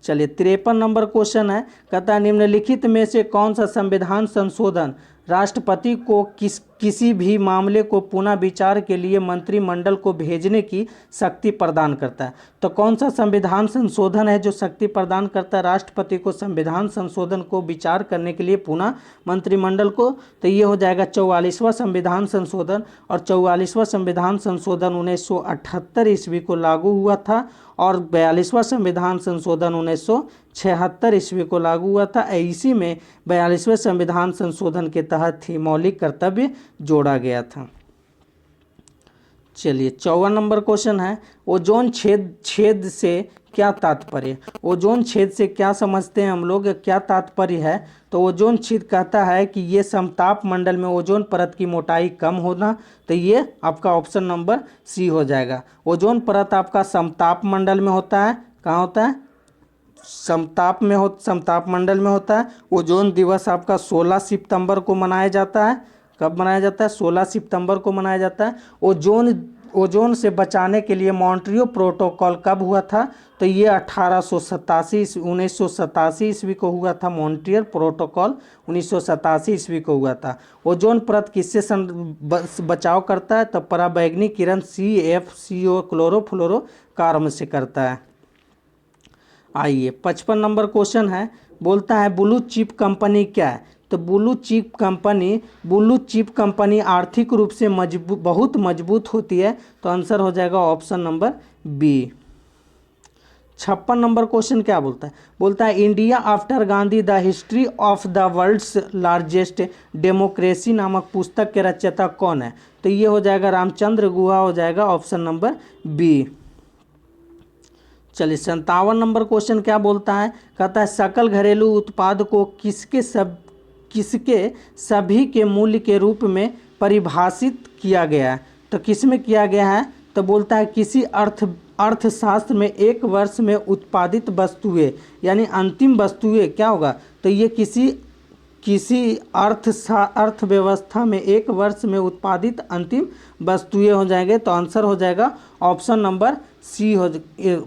चलिए 53 नंबर क्वेश्चन है, कहता है निम्नलिखित में से कौन सा संविधान संशोधन राष्ट्रपति को किसी भी मामले को पुनः विचार के लिए मंत्रिमंडल को भेजने की शक्ति प्रदान करता है। तो कौन सा संविधान संशोधन है जो शक्ति प्रदान करता है राष्ट्रपति को संविधान संशोधन को विचार करने के लिए पुनः मंत्रिमंडल को? तो ये हो जाएगा 44वां संविधान संशोधन। और 44वां संविधान संशोधन 1978 ईस्वी को लागू हुआ था और 42वां संविधान संशोधन 1976 ईस्वी को लागू हुआ था। इसी में 42वें संविधान संशोधन के तहत ही मौलिक कर्तव्य जोड़ा गया था। चलिए 54 नंबर क्वेश्चन है, ओजोन छेद से क्या तात्पर्य? ओजोन छेद से क्या समझते हैं हम लोग, क्या तात्पर्य है? तो ओजोन छेद कहता है कि ये समताप मंडल में ओजोन परत की मोटाई कम होना। तो ये आपका ऑप्शन नंबर सी हो जाएगा। ओजोन परत आपका समताप मंडल में होता है। कहाँ होता है? समताप मंडल में होता है। ओजोन दिवस आपका 16 सितंबर को मनाया जाता है। कब मनाया जाता है? 16 सितंबर को मनाया जाता है। ओजोन से बचाने के लिए मॉन्ट्रियो प्रोटोकॉल कब हुआ था? तो ये 1987 ईस्वी को हुआ था। मॉन्ट्रियल प्रोटोकॉल 1987 ईस्वी को हुआ था। ओजोन परत किससे बचाव करता है? तो पराबैंगनी किरण CFCO क्लोरोफ्लोरोकार्बन से करता है। आइए 55 नंबर क्वेश्चन है, बोलता है ब्लू चिप कंपनी क्या है? तो ब्लू चिप कंपनी आर्थिक रूप से बहुत मजबूत होती है। तो आंसर हो जाएगा option number B. 56 number question क्या बोलता है? बोलता है India after Gandhi the history of the world's largest democracy नामक पुस्तक के रचयिता कौन है? तो ये हो जाएगा रामचंद्र गुहा, हो जाएगा ऑप्शन नंबर बी। चलिए 57 नंबर क्वेश्चन क्या बोलता है? कहता है सकल घरेलू उत्पाद को किसके सभी के मूल्य के रूप में परिभाषित किया गया है? तो किस में किया गया है? तो बोलता है किसी अर्थशास्त्र में एक वर्ष में उत्पादित वस्तुएं, यानी अंतिम वस्तुएं क्या होगा? तो ये किसी अर्थव्यवस्था में एक वर्ष में उत्पादित अंतिम वस्तुएं हो जाएंगे। तो आंसर हो जाएगा ऑप्शन नंबर सी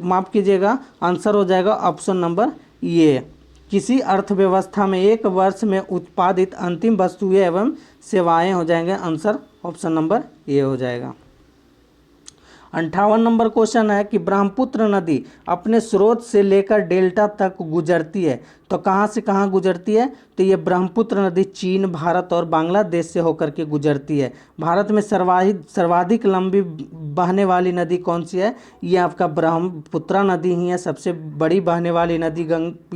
माफ़ कीजिएगा, आंसर हो जाएगा ऑप्शन नंबर ये। किसी अर्थव्यवस्था में एक वर्ष में उत्पादित अंतिम वस्तुएं एवं सेवाएं हो जाएंगे। आंसर ऑप्शन नंबर ये हो जाएगा। 58 नंबर क्वेश्चन है कि ब्रह्मपुत्र नदी अपने स्रोत से लेकर डेल्टा तक गुजरती है। तो कहाँ से कहाँ गुजरती है? तो ये ब्रह्मपुत्र नदी चीन, भारत और बांग्लादेश से होकर के गुजरती है। भारत में सर्वाधिक लंबी बहने वाली नदी कौन सी है? ये आपका ब्रह्मपुत्र नदी ही है, सबसे बड़ी बहने वाली नदी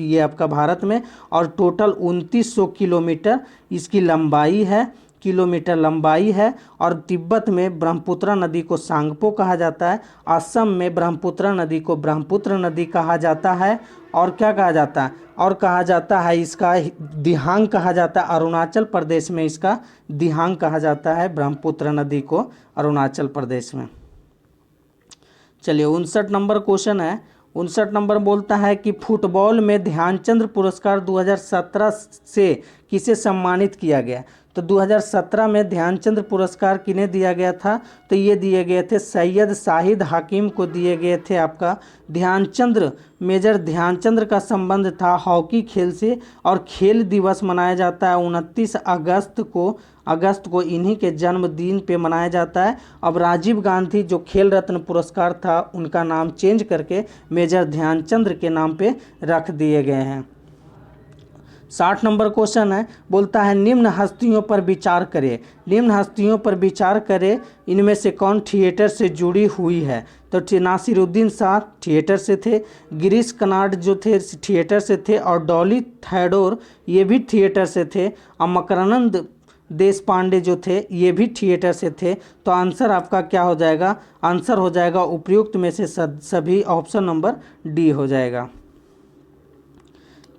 ये आपका भारत में। और टोटल 2900 किलोमीटर इसकी लंबाई है। और तिब्बत में ब्रह्मपुत्र नदी को सांगपो कहा जाता है। असम में ब्रह्मपुत्र नदी को ब्रह्मपुत्र नदी कहा जाता है। और क्या कहा जाता है? और कहा जाता है इसका दिहांग कहा जाता है। अरुणाचल प्रदेश में इसका दिहांग कहा जाता है, ब्रह्मपुत्र नदी को अरुणाचल प्रदेश में। चलिए 59 नंबर क्वेश्चन है। 59 नंबर बोलता है कि फुटबॉल में ध्यानचंद पुरस्कार 2017 से किसे सम्मानित किया गया? तो 2017 में ध्यानचंद पुरस्कार किन्हें दिया गया था? तो ये दिए गए थे सैयद शाहिद हाकिम को दिए गए थे। आपका मेजर ध्यानचंद का संबंध था हॉकी खेल से। और खेल दिवस मनाया जाता है 29 अगस्त को इन्हीं के जन्मदिन पे मनाया जाता है। अब राजीव गांधी जो खेल रत्न पुरस्कार था उनका नाम चेंज करके मेजर ध्यानचंद के नाम पे रख दिए गए हैं। 60 नंबर क्वेश्चन है, बोलता है निम्न हस्तियों पर विचार करें इनमें से कौन थिएटर से जुड़ी हुई है? तो नासिरुद्दीन शाह थिएटर से थे, गिरीश कर्नाड जो थे थिएटर से थे, और डॉली थैडोर ये भी थिएटर से थे, और मकरानंद देश पांडे जो थे ये भी थिएटर से थे। तो आंसर आपका क्या हो जाएगा? आंसर हो जाएगा उपयुक्त में से सभी, ऑप्शन नंबर डी हो जाएगा।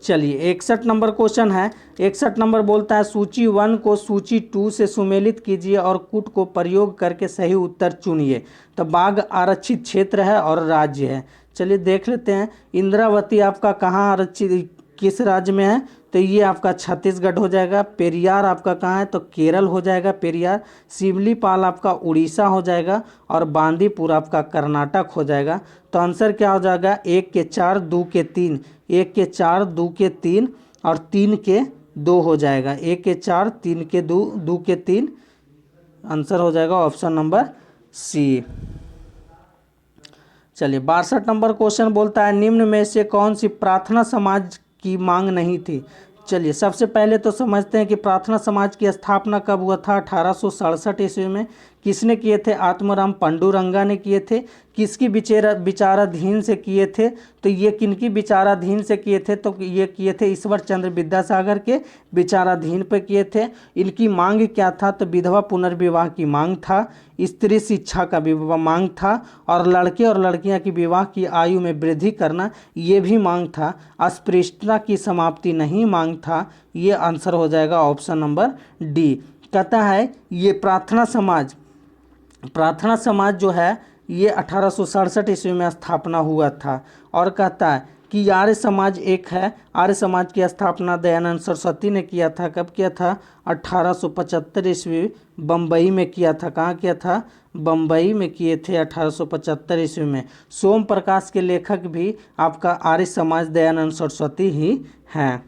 चलिए 61 नंबर क्वेश्चन है। 61 नंबर बोलता है सूची 1 को सूची 2 से सुमेलित कीजिए और कूट को प्रयोग करके सही उत्तर चुनिए। तो बाघ आरक्षित क्षेत्र है और राज्य है। चलिए देख लेते हैं। इंद्रावती आपका कहाँ आरक्षित, किस राज्य में है? तो ये आपका छत्तीसगढ़ हो जाएगा। पेरियार आपका कहाँ है? तो केरल हो जाएगा पेरियार। शिवलीपाल आपका उड़ीसा हो जाएगा। और बांदीपुर आपका कर्नाटक हो जाएगा। तो आंसर क्या हो जाएगा? 1 के 4 2 के 3, 1 के 4 2 के 3 और 3 के 2 हो जाएगा, 1 के 4, 3 के 2, 2 के 3, आंसर हो जाएगा ऑप्शन नंबर सी। चलिए 62 नंबर क्वेश्चन बोलता है निम्न में से कौन सी प्रार्थना समाज की मांग नहीं थी। चलिए सबसे पहले तो समझते हैं कि प्रार्थना समाज की स्थापना कब हुआ था। 1867 ईस्वी में। किसने किए थे? आत्माराम पांडुरंगा ने किए थे। किसकी विचाराधीन से किए थे? तो ये किनकी विचाराधीन से किए थे? तो ये किए थे ईश्वर चंद्र विद्यासागर के विचाराधीन पर किए थे। इनकी मांग क्या था? तो विधवा पुनर्विवाह की मांग था, स्त्री शिक्षा का भी मांग था, और लड़के और लड़कियां की विवाह की आयु में वृद्धि करना ये भी मांग था। अस्पृश्यता की समाप्ति नहीं मांग था। ये आंसर हो जाएगा ऑप्शन नंबर डी। कहता है ये प्रार्थना समाज जो है ये 1867 ईस्वी में स्थापना हुआ था। और कहता है कि आर्य समाज एक है। आर्य समाज की स्थापना दयानंद सरस्वती ने किया था। कब किया था? 1875 ईस्वी बम्बई में किया था। कहाँ किया था? बम्बई में किए थे 1875 ईस्वी में। सोम प्रकाश के लेखक भी आपका आर्य समाज दयानंद सरस्वती ही हैं।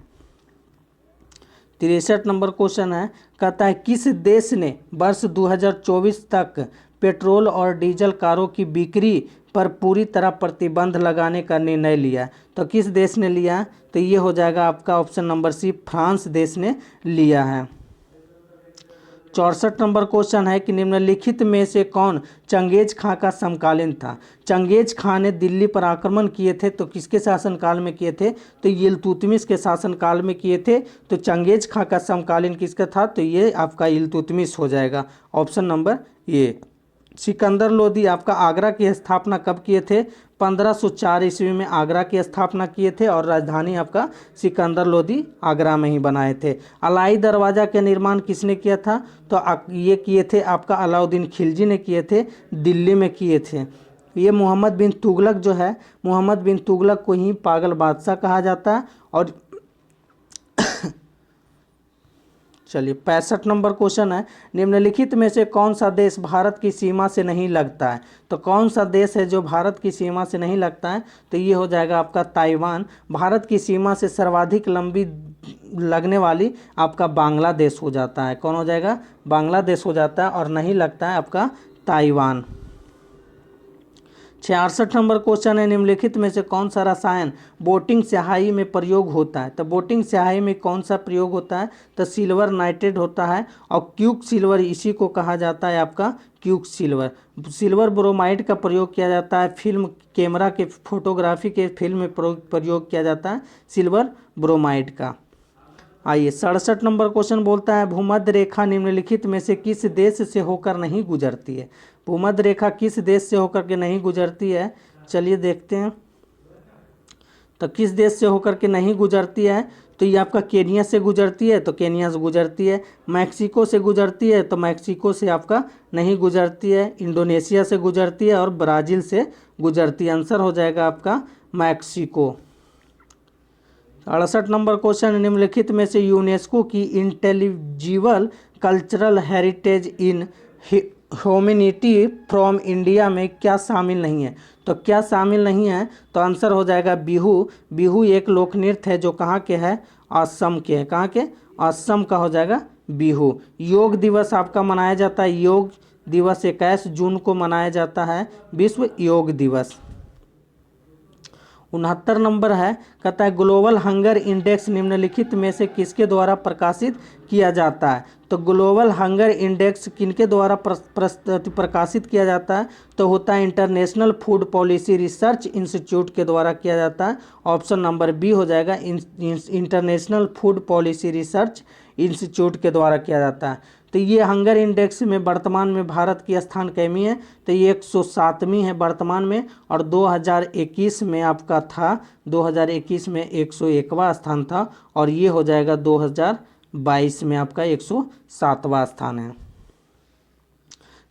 63 नंबर क्वेश्चन है, कहता है किस देश ने वर्ष 2024 तक पेट्रोल और डीजल कारों की बिक्री पर पूरी तरह प्रतिबंध लगाने का निर्णय लिया? तो किस देश ने लिया? तो ये हो जाएगा आपका ऑप्शन नंबर सी, फ्रांस देश ने लिया है। 64 नंबर क्वेश्चन है कि निम्नलिखित में से कौन चंगेज खां का समकालीन था? चंगेज खां ने दिल्ली पर आक्रमण किए थे, तो किसके शासनकाल में किए थे? तो इल्तुतमिश के शासनकाल में किए थे। तो चंगेज खां का समकालीन किसका था? तो ये आपका इल्तुतमिश हो जाएगा, option number A. Sikandar Lodi आपका आगरा की स्थापना कब किए थे? 1504 ईस्वी में आगरा की स्थापना किए थे, और राजधानी आपका सिकंदर लोदी आगरा में ही बनाए थे। अलाई दरवाज़ा का निर्माण किसने किया था? तो ये किए थे आपका अलाउद्दीन खिलजी ने किए थे, दिल्ली में किए थे। ये मोहम्मद बिन तुगलक जो है, मोहम्मद बिन तुगलक को ही पागल बादशाह कहा जाता है। और चलिए 65 नंबर क्वेश्चन है, निम्नलिखित में से कौन सा देश भारत की सीमा से नहीं लगता है? तो कौन सा देश है जो भारत की सीमा से नहीं लगता है? तो ये हो जाएगा आपका ताइवान। भारत की सीमा से सर्वाधिक लंबी लगने वाली आपका बांग्लादेश हो जाता है। कौन हो जाएगा? बांग्लादेश हो जाता है, और नहीं लगता है आपका ताइवान। 66 नंबर क्वेश्चन है, निम्नलिखित में से कौन सा रसायन बोटिंग स्याही में प्रयोग होता है? तो बोटिंग स्याही में कौन सा प्रयोग होता है? तो सिल्वर नाइट्रेट होता है, और क्यूक सिल्वर इसी को कहा जाता है आपका क्यूक सिल्वर। सिल्वर ब्रोमाइड का प्रयोग किया जाता है फिल्म कैमरा के फोटोग्राफी के फिल्म में प्रयोग किया जाता है सिल्वर ब्रोमाइड का। आइए 67 नंबर क्वेश्चन बोलता है भूमध्य रेखा निम्नलिखित में से किस देश से होकर नहीं गुजरती है? भूमध्य रेखा किस देश से होकर के नहीं गुजरती है? चलिए देखते हैं। तो किस देश से होकर के नहीं गुजरती है? तो ये आपका केनिया से गुजरती है, तो केनिया से गुजरती है। मैक्सिको से गुजरती है, तो मैक्सिको से आपका नहीं गुजरती है। इंडोनेशिया से गुजरती है, और ब्राज़ील से गुजरती है। आंसर हो जाएगा आपका मैक्सिको। 68 नंबर क्वेश्चन, निम्नलिखित में से यूनेस्को की intelligible cultural heritage in humanity from India में क्या शामिल नहीं है? तो क्या शामिल नहीं है? तो आंसर हो जाएगा बिहू। बिहू एक लोक नृत्य है जो कहाँ के है? असम के है। कहाँ के? असम का हो जाएगा बिहू। योग दिवस आपका मनाया जाता है, योग दिवस 21 जून को मनाया जाता है, विश्व योग दिवस। 69 नंबर है, कहता है ग्लोबल हंगर इंडेक्स निम्नलिखित में से किसके द्वारा प्रकाशित किया जाता है? तो ग्लोबल हंगर इंडेक्स किनके द्वारा प्रकाशित किया जाता है? तो होता है international food policy research institute के द्वारा किया जाता है। ऑप्शन नंबर बी हो जाएगा, international food policy research institute के द्वारा किया जाता है। तो ये हंगर इंडेक्स में वर्तमान में भारत की स्थान कैमी है? तो ये 107वीं है वर्तमान में, और 2021 में आपका था, 2021 में 101वां स्थान था, और ये हो जाएगा 2022 में आपका 107वां स्थान है।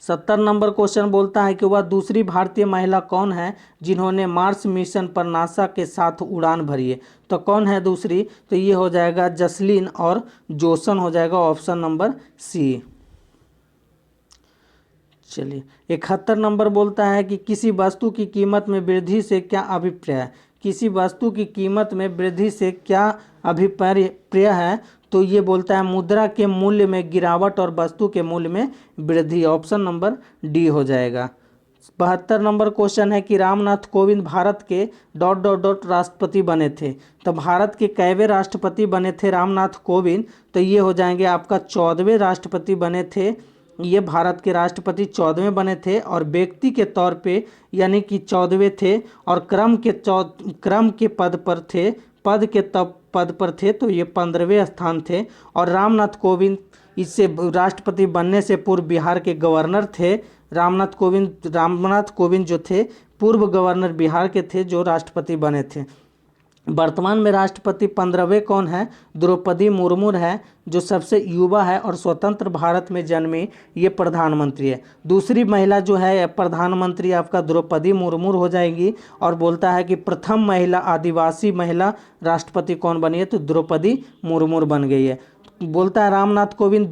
70 नंबर क्वेश्चन बोलता है कि वह दूसरी भारतीय महिला कौन है जिन्होंने मार्स मिशन पर नासा के साथ उड़ान भरी है? तो कौन है दूसरी? तो ये हो जाएगा जसलीन और जोसन हो जाएगा, ऑप्शन नंबर सी। चलिए 71 नंबर बोलता है कि किसी वस्तु की कीमत में वृद्धि से क्या अभिप्राय है? किसी वस्तु की कीमत में वृद्धि से क्या अभिप्राय है? तो ये बोलता है मुद्रा के मूल्य में गिरावट और वस्तु के मूल्य में वृद्धि। ऑप्शन नंबर डी हो जाएगा। 72 नंबर क्वेश्चन है कि रामनाथ कोविंद भारत के डॉट डॉट डॉट राष्ट्रपति बने थे। तो भारत के कैवे राष्ट्रपति बने थे रामनाथ कोविंद? तो ये हो जाएंगे आपका 14वें राष्ट्रपति बने थे। ये भारत के राष्ट्रपति 14वें बने थे और व्यक्ति के तौर पे यानी कि 14वें थे और क्रम के पद पर थे तो ये 15वें स्थान थे। और रामनाथ कोविंद इससे राष्ट्रपति बनने से पूर्व बिहार के गवर्नर थे। रामनाथ कोविंद जो थे पूर्व गवर्नर बिहार के थे जो राष्ट्रपति बने थे। वर्तमान में राष्ट्रपति 15वें कौन है? द्रौपदी मुर्मू है, जो सबसे युवा है और स्वतंत्र भारत में जन्मी ये प्रधानमंत्री है। दूसरी महिला जो है प्रधानमंत्री आपका द्रौपदी मुर्मू हो जाएगी। और बोलता है कि प्रथम महिला आदिवासी महिला राष्ट्रपति कौन बनी है? तो द्रौपदी मुर्मू बन गई है। बोलता है रामनाथ कोविंद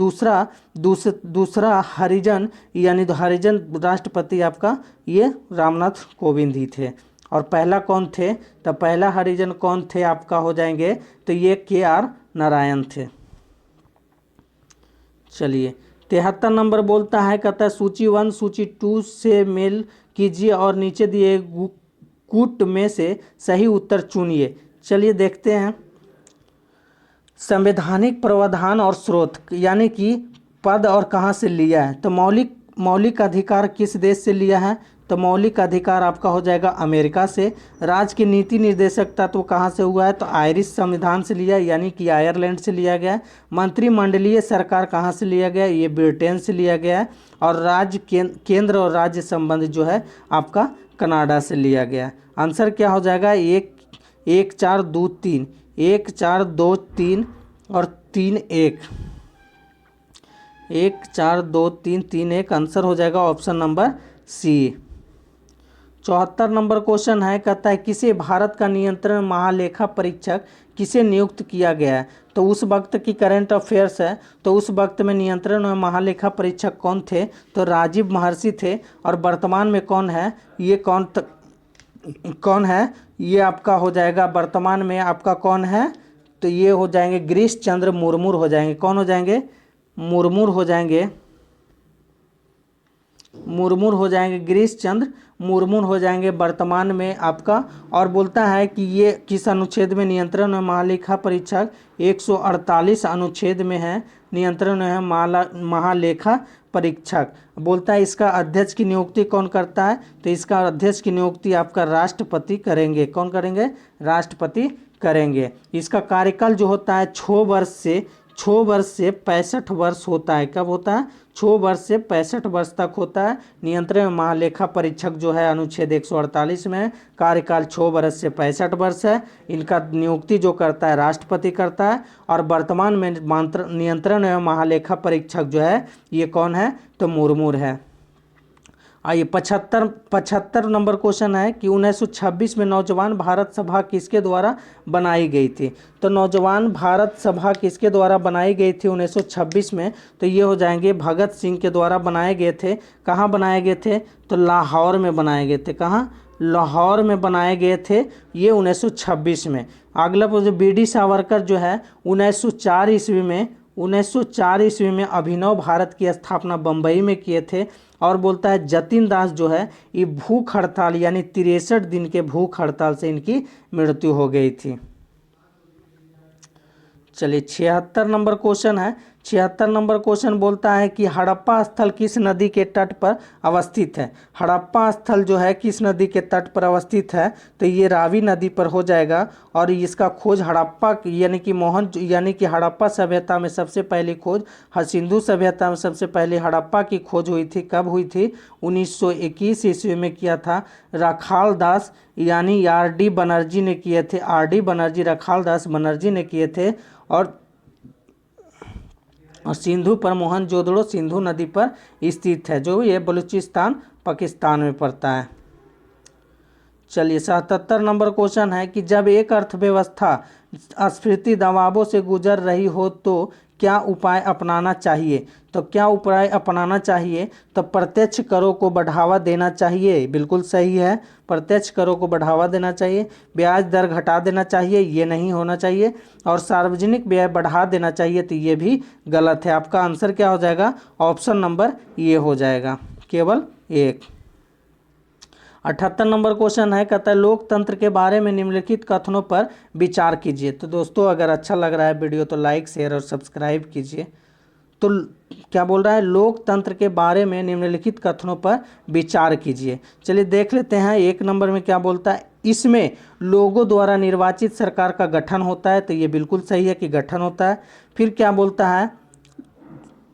दूसरा हरिजन यानी हरिजन राष्ट्रपति आपका ये रामनाथ कोविंद ही थे। और पहला कौन थे? तो पहला हरिजन कौन थे आपका हो जाएंगे? तो ये KR नारायण थे। चलिए 73 नंबर बोलता है, कहता है सूची 1 सूची 2 से मेल कीजिए और नीचे दिए कूट में से सही उत्तर चुनिए। चलिए देखते हैं। संवैधानिक प्रावधान और स्रोत यानी कि पद और कहाँ से लिया है? तो मौलिक अधिकार किस देश से लिया है? तो मौलिक अधिकार आपका हो जाएगा अमेरिका से। राज्य की नीति निर्देशक तत्व कहाँ से हुआ है? तो आयरिश संविधान से लिया यानी कि आयरलैंड से लिया गया है। मंत्रिमंडलीय सरकार कहाँ से लिया गया? ये ब्रिटेन से लिया गया है। और केंद्र और राज्य संबंध जो है आपका कनाडा से लिया गया है। आंसर क्या हो जाएगा? 1 4 2 3 1 4 2 3 और 3 1 1 4 2 3 3 1 आंसर हो जाएगा option number C. 74 number question है, कहता है किसे भारत का नियंत्रण महालेखा परीक्षक किसे नियुक्त किया गया है? तो उस वक्त की करंट अफेयर्स है। तो उस वक्त में नियंत्रण और महालेखा परीक्षक कौन थे? तो राजीव महर्षि थे। और वर्तमान में कौन है? ये कौन है? ये आपका हो जाएगा वर्तमान में आपका कौन है? तो ये हो जाएंगे गिरीश चंद्र मुर्मू हो जाएंगे। कौन हो जाएंगे? मुर्मू हो जाएंगे। गिरीश चंद्र मुर्मू हो जाएंगे वर्तमान में आपका। और बोलता है कि ये किस अनुच्छेद में नियंत्रण और महालेखा परीक्षक? 148 अनुच्छेद में है नियंत्रण है महालेखा परीक्षक। बोलता है इसका अध्यक्ष की नियुक्ति कौन करता है? तो इसका अध्यक्ष की नियुक्ति आपका राष्ट्रपति करेंगे। कौन करेंगे? राष्ट्रपति करेंगे। इसका कार्यकाल जो होता है 6 वर्ष से 65 वर्ष होता है। कब होता है? 6 वर्ष से 65 वर्ष तक होता है। नियंत्रण महालेखा परीक्षक जो है अनुच्छेद 148 में कार्यकाल 6 वर्ष से 65 वर्ष है। इनका नियुक्ति जो करता है राष्ट्रपति करता है। और वर्तमान में नियंत्रण एवं महालेखा परीक्षक जो है ये कौन है? तो मुर्मू है। आइए 75 नंबर क्वेश्चन है कि 1926 में नौजवान भारत सभा किसके द्वारा बनाई गई थी? तो नौजवान भारत सभा किसके द्वारा बनाई गई थी 1926 में? तो ये हो जाएंगे भगत सिंह के द्वारा बनाए गए थे। कहाँ बनाए गए थे? तो लाहौर में बनाए गए थे। कहाँ? लाहौर में बनाए गए थे ये 1926 में। अगला जो BD सावरकर जो है 1904 ईस्वी में अभिनव भारत की स्थापना बम्बई में किए थे। और बोलता है जतिन दास जो है ये भूख हड़ताल यानी 63 दिन के भूख हड़ताल से इनकी मृत्यु हो गई थी। चलिए 76 नंबर क्वेश्चन है। 76 नंबर क्वेश्चन बोलता है कि हड़प्पा स्थल किस नदी के तट पर अवस्थित है? हड़प्पा स्थल जो है किस नदी के तट पर अवस्थित है? तो ये रावी नदी पर हो जाएगा। और इसका खोज हड़प्पा यानी कि हड़प्पा सभ्यता में सबसे पहली खोज सिंधु सभ्यता में सबसे पहले हड़प्पा की खोज हुई थी। कब हुई थी? 1921 ईस्वी में किया था। रखाल दास यानी RD बनर्जी ने किए थे। रखाल दास बनर्जी ने किए थे। और सिंधु पर मोहनजोदड़ो सिंधु नदी पर स्थित है जो ये बलूचिस्तान पाकिस्तान में पड़ता है। चलिए 77 नंबर क्वेश्चन है कि जब एक अर्थव्यवस्था अस्फीति दबावों से गुजर रही हो तो क्या उपाय अपनाना चाहिए? तो क्या उपाय अपनाना चाहिए? तो प्रत्यक्ष करों को बढ़ावा देना चाहिए, बिल्कुल सही है, प्रत्यक्ष करों को बढ़ावा देना चाहिए। ब्याज दर घटा देना चाहिए, ये नहीं होना चाहिए। और सार्वजनिक व्यय बढ़ा देना चाहिए, तो ये भी गलत है। आपका आंसर क्या हो जाएगा? ऑप्शन नंबर ये हो जाएगा, केवल एक। 78 नंबर क्वेश्चन है, कहता है लोकतंत्र के बारे में निम्नलिखित कथनों पर विचार कीजिए। तो दोस्तों अगर अच्छा लग रहा है वीडियो तो लाइक शेयर और सब्सक्राइब कीजिए। तो क्या बोल रहा है? लोकतंत्र के बारे में निम्नलिखित कथनों पर विचार कीजिए। चलिए देख लेते हैं। एक नंबर में क्या बोलता है? इसमें लोगों द्वारा निर्वाचित सरकार का गठन होता है, तो ये बिल्कुल सही है कि गठन होता है। फिर क्या बोलता है?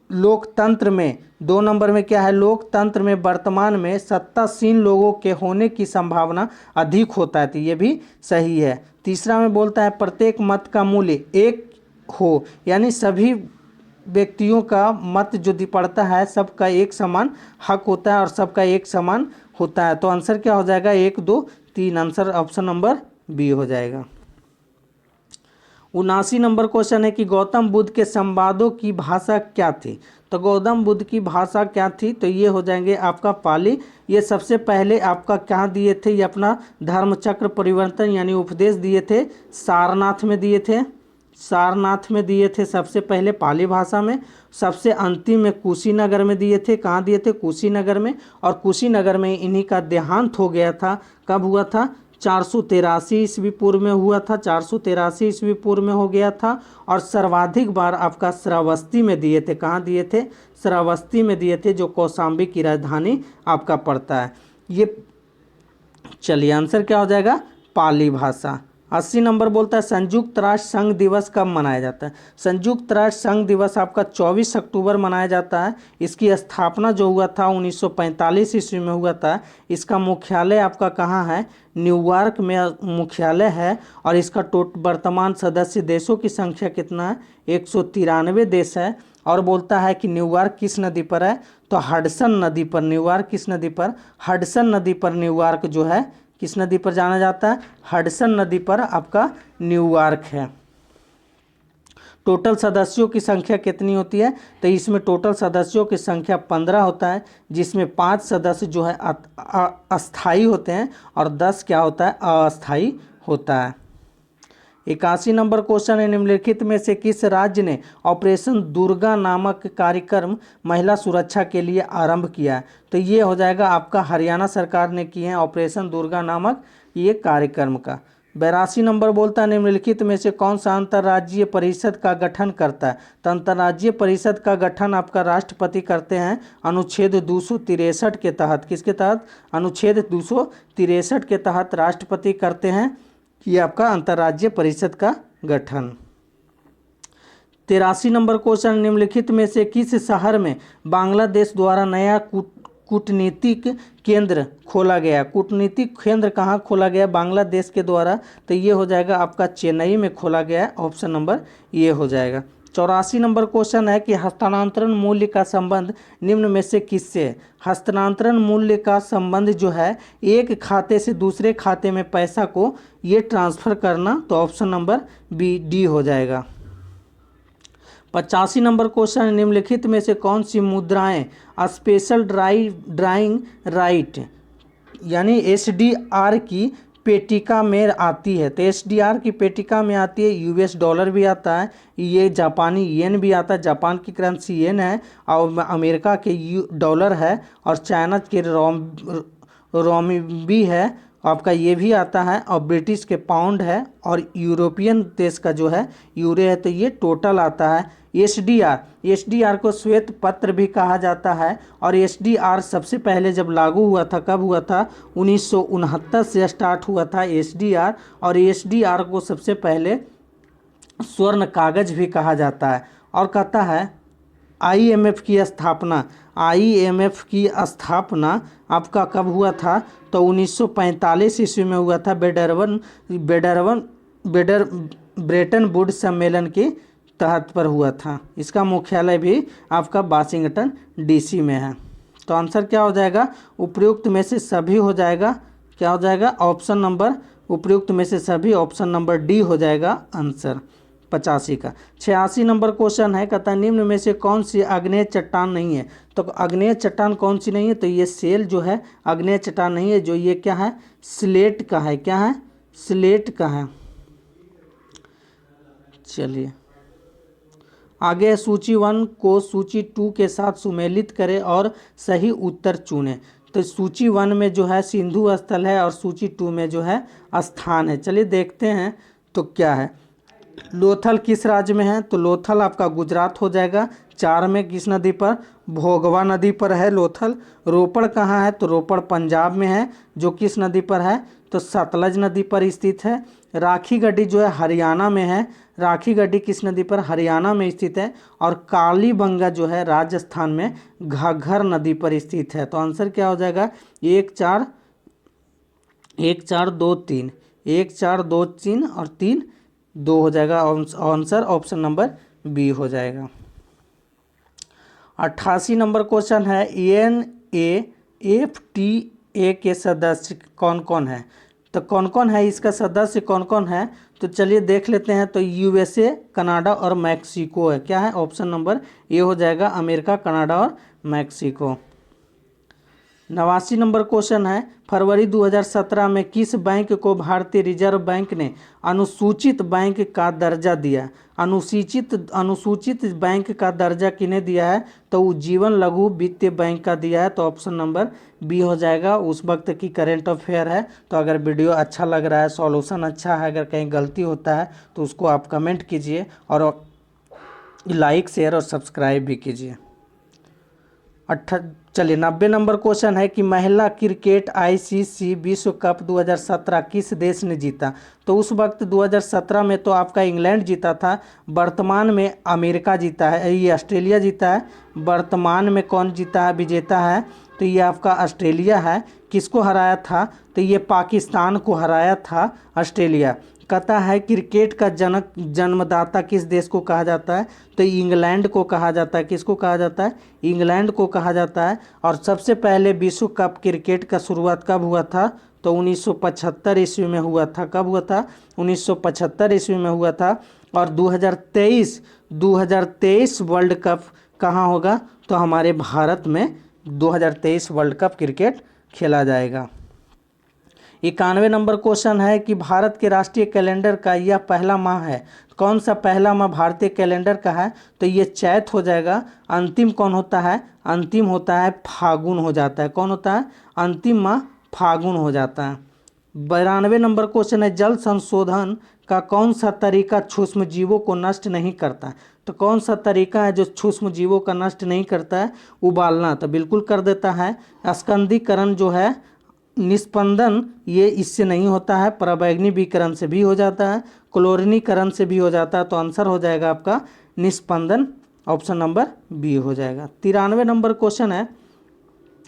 लोकतंत्र में 2 नंबर में क्या है? लोकतंत्र में वर्तमान में सत्तासीन लोगों के होने की संभावना अधिक होता है, तो ये भी सही है। तीसरा में बोलता है प्रत्येक मत का मूल्य एक हो, यानी सभी व्यक्तियों का मत जो पड़ता है सबका एक समान हक होता है और सबका एक समान होता है। तो आंसर क्या हो जाएगा? 1 2 3, आंसर ऑप्शन नंबर बी हो जाएगा। 79 नंबर क्वेश्चन है कि गौतम बुद्ध के संवादों की भाषा क्या थी? तो गौतम बुद्ध की भाषा क्या थी? तो ये हो जाएंगे आपका पाली। ये सबसे पहले आपका क्या दिए थे? ये अपना धर्मचक्र परिवर्तन यानी उपदेश दिए थे, सारनाथ में दिए थे, सारनाथ में दिए थे सबसे पहले पाली भाषा में। सबसे अंतिम में कुशीनगर में दिए थे। कहाँ दिए थे? कुशीनगर में। और कुशीनगर में इन्हीं का देहांत हो गया था। कब हुआ था? 483 ईस्वी पूर्व में हुआ था, 483 ईस्वी पूर्व में हो गया था। और सर्वाधिक बार आपका श्रावस्ती में दिए थे। कहाँ दिए थे? श्रावस्ती में दिए थे, जो कौशाम्बी की राजधानी आपका पड़ता है। ये चलिए आंसर क्या हो जाएगा? पाली भाषा। 80 नंबर बोलता है संयुक्त राष्ट्र संघ दिवस कब मनाया जाता है? संयुक्त राष्ट्र संघ दिवस आपका 24 अक्टूबर मनाया जाता है। इसकी स्थापना जो हुआ था 1945 ईस्वी में हुआ था। इसका मुख्यालय आपका कहाँ है? न्यूयॉर्क में मुख्यालय है। और इसका वर्तमान सदस्य देशों की संख्या कितना है? 193 देश है। और बोलता है कि न्यूयॉर्क किस नदी पर है? तो हडसन नदी पर। न्यूयॉर्क किस नदी पर? हडसन नदी पर न्यूयॉर्क जो है किस नदी पर जाना जाता है? हडसन नदी पर आपका न्यूयॉर्क है। टोटल सदस्यों की संख्या कितनी होती है? तो इसमें टोटल सदस्यों की संख्या 15 होता है, जिसमें 5 सदस्य जो है अस्थाई होते हैं और 10 क्या होता है? अस्थाई होता है। 81 नंबर क्वेश्चन है निम्नलिखित में से किस राज्य ने ऑपरेशन दुर्गा नामक कार्यक्रम महिला सुरक्षा के लिए आरंभ किया है? तो ये हो जाएगा आपका हरियाणा सरकार ने किए हैं ऑपरेशन दुर्गा नामक ये कार्यक्रम का। 82 नंबर बोलता है निम्नलिखित में से कौन सा अंतर्राज्यीय परिषद का गठन करता है? तो अंतर्राज्यीय परिषद का गठन आपका राष्ट्रपति करते हैं अनुच्छेद 263 के तहत। किसके तहत? अनुच्छेद 263 के तहत राष्ट्रपति करते हैं ये आपका अंतर्राज्यीय परिषद का गठन। 83 नंबर क्वेश्चन निम्नलिखित में से किस शहर में बांग्लादेश द्वारा नया कूटनीतिक केंद्र खोला गया? कूटनीतिक केंद्र कहाँ खोला गया बांग्लादेश के द्वारा? तो ये हो जाएगा आपका चेन्नई में खोला गया, ऑप्शन नंबर ये हो जाएगा। 84 नंबर क्वेश्चन है कि हस्तांतरण मूल्य का संबंध निम्न में से किससे है? हस्तांतरण मूल्य का संबंध जो है एक खाते से दूसरे खाते में पैसा को ये ट्रांसफ़र करना, तो ऑप्शन नंबर बी डी हो जाएगा। 85 नंबर क्वेश्चन निम्नलिखित में से कौन सी मुद्राएं स्पेशल ड्राइंग राइट यानी एसडीआर की पेटिका में आती है? तो एसडीआर की पेटिका में आती है यूएस डॉलर भी आता है, ये जापानी येन भी आता है, जापान की करेंसी येन है, और अमेरिका के डॉलर है, और चाइना के रोमी भी है आपका, ये भी आता है, और ब्रिटिश के पाउंड है, और यूरोपियन देश का जो है यूरो है। तो ये टोटल आता है एसडीआर को श्वेत पत्र भी कहा जाता है। और एसडीआर सबसे पहले जब लागू हुआ था, कब हुआ था? 1969 से स्टार्ट हुआ था एसडीआर। और एसडीआर को सबसे पहले स्वर्ण कागज भी कहा जाता है। और कहता है आईएमएफ की स्थापना आपका कब हुआ था? तो 1945 ईस्वी में हुआ था, ब्रेटन वुड्स सम्मेलन के तहत पर हुआ था। इसका मुख्यालय भी आपका वाशिंगटन डीसी में है। तो आंसर क्या हो जाएगा? उपयुक्त में से सभी हो जाएगा। क्या हो जाएगा? ऑप्शन नंबर उपयुक्त में से सभी, ऑप्शन नंबर डी हो जाएगा आंसर। 85 का। 86 नंबर क्वेश्चन है, कहता है निम्न में से कौन सी आग्नेय चट्टान नहीं है। तो आग्नेय चट्टान कौन सी नहीं है, तो ये सेल जो है आग्नेय चट्टान नहीं है। जो ये क्या है, स्लेट का है। क्या है, स्लेट का है। चलिए आगे, सूची 1 को सूची 2 के साथ सुमेलित करें और सही उत्तर चुनें। तो सूची 1 में जो है सिंधु स्थल है और सूची 2 में जो है स्थान है। चलिए देखते हैं तो क्या है। लोथल किस राज्य में है, तो लोथल आपका गुजरात हो जाएगा। 4 में किस नदी पर, भोगवा नदी पर है लोथल। रोपड़ कहाँ है, तो रोपड़ पंजाब में है, जो किस नदी पर है, तो सतलज नदी पर स्थित है। राखी गढ़ी जो है हरियाणा में है। राखी गढ़ी किस नदी पर, हरियाणा में स्थित है। और कालीबंगा जो है राजस्थान में घग्गर नदी पर स्थित है। तो आंसर क्या हो जाएगा, 1 4 1 4 2 3 1 4 2 3 और 3 2 हो जाएगा। आंसर ऑप्शन नंबर बी हो जाएगा। 88 नंबर क्वेश्चन है, NAFTA के सदस्य कौन कौन है। तो कौन कौन है इसका सदस्य, कौन कौन है, तो चलिए देख लेते हैं। तो USA, कनाडा और मैक्सिको है। क्या है, ऑप्शन नंबर ए हो जाएगा, अमेरिका, कनाडा और मैक्सिको। 89 नंबर क्वेश्चन है, फरवरी 2017 में किस बैंक को भारतीय रिजर्व बैंक ने अनुसूचित बैंक का दर्जा दिया। अनुसूचित बैंक का दर्जा किन्हें दिया है, तो उज्जीवन लघु वित्तीय बैंक का दिया है। तो ऑप्शन नंबर बी हो जाएगा। उस वक्त की करेंट अफेयर है। तो अगर वीडियो अच्छा लग रहा है, सॉल्यूशन अच्छा है, अगर कहीं गलती होता है तो उसको आप कमेंट कीजिए और लाइक शेयर और सब्सक्राइब भी कीजिए। चलिए 90 नंबर क्वेश्चन है कि महिला क्रिकेट ICC विश्व कप 2017 किस देश ने जीता। तो उस वक्त 2017 में तो आपका इंग्लैंड जीता था। वर्तमान में अमेरिका जीता है, ये ऑस्ट्रेलिया जीता है। वर्तमान में कौन जीता है, विजेता है, तो ये आपका ऑस्ट्रेलिया है। किसको हराया था, तो ये पाकिस्तान को हराया था ऑस्ट्रेलिया। कहता है क्रिकेट का जनक जन्मदाता किस देश को कहा जाता है, तो इंग्लैंड को कहा जाता है। किसको कहा जाता है, इंग्लैंड को कहा जाता है। और सबसे पहले विश्व कप क्रिकेट का शुरुआत कब हुआ था, तो 1975 ईस्वी में हुआ था। कब हुआ था, 1975 ईस्वी में हुआ था। और 2023 वर्ल्ड कप कहाँ होगा, तो हमारे भारत में 2023 वर्ल्ड कप क्रिकेट खेला जाएगा। 91 नंबर क्वेश्चन है कि भारत के राष्ट्रीय कैलेंडर का यह पहला माह है। कौन सा पहला माह भारतीय कैलेंडर का है, तो ये चैत हो जाएगा। अंतिम कौन होता है, अंतिम होता है फागुन हो जाता है। कौन होता है, अंतिम माह फागुन हो जाता है। 92 नंबर क्वेश्चन है, जल संशोधन का कौन सा तरीका सूक्ष्म जीवों को नष्ट नहीं करता है। तो कौन सा तरीका है जो सूक्ष्म जीवों का नष्ट नहीं करता है, उबालना तो बिल्कुल कर देता है। स्कंदीकरण जो है, निस्पंदन, ये इससे नहीं होता है। पराबैंगनी विकिरण से भी हो जाता है, क्लोरीनीकरण से भी हो जाता है। तो आंसर हो जाएगा आपका निस्पंदन, ऑप्शन नंबर बी हो जाएगा। 93 नंबर क्वेश्चन है,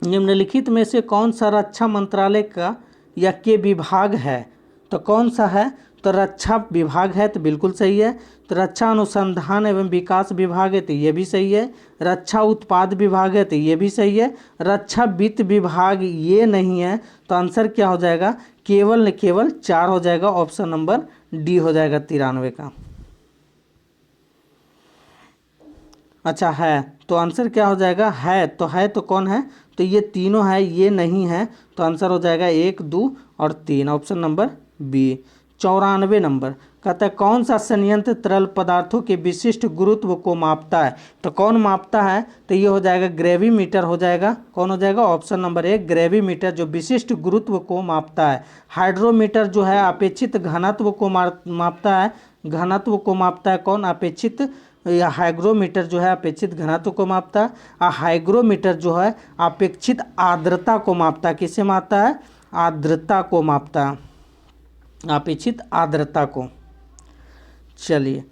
निम्नलिखित में से कौन सा रक्षा मंत्रालय का या के विभाग है। तो कौन सा है, तो रक्षा विभाग है, तो बिल्कुल सही है। तो रक्षा अनुसंधान एवं विकास विभाग है, तो ये भी सही है। रक्षा उत्पाद विभाग है, तो ये भी सही है। रक्षा वित्त विभाग ये नहीं है। तो आंसर क्या हो जाएगा, केवल 4 हो जाएगा। ऑप्शन नंबर डी हो जाएगा 93 का। अच्छा है, तो आंसर क्या हो जाएगा, है तो कौन है, तो ये तीनों है, ये नहीं है। तो आंसर हो जाएगा 1 2 और 3, ऑप्शन नंबर बी। 94 नंबर कहता है कौन सा संयंत्र तरल पदार्थों के विशिष्ट गुरुत्व को मापता है। तो कौन मापता है, तो ये हो जाएगा ग्रेविमीटर हो जाएगा। कौन हो जाएगा, ऑप्शन नंबर 1 ग्रेविमीटर, जो विशिष्ट गुरुत्व को मापता है। हाइड्रोमीटर जो है अपेक्षित घनत्व को मापता है। घनत्व को मापता है कौन, अपेक्षित, या हाइग्रोमीटर जो है अपेक्षित घनत्व को मापता है। और हाइग्रोमीटर जो है अपेक्षित आर्द्रता को मापता है। किसे मापता है, आर्द्रता को मापता है, अपेक्षित आर्द्रता को। चलिए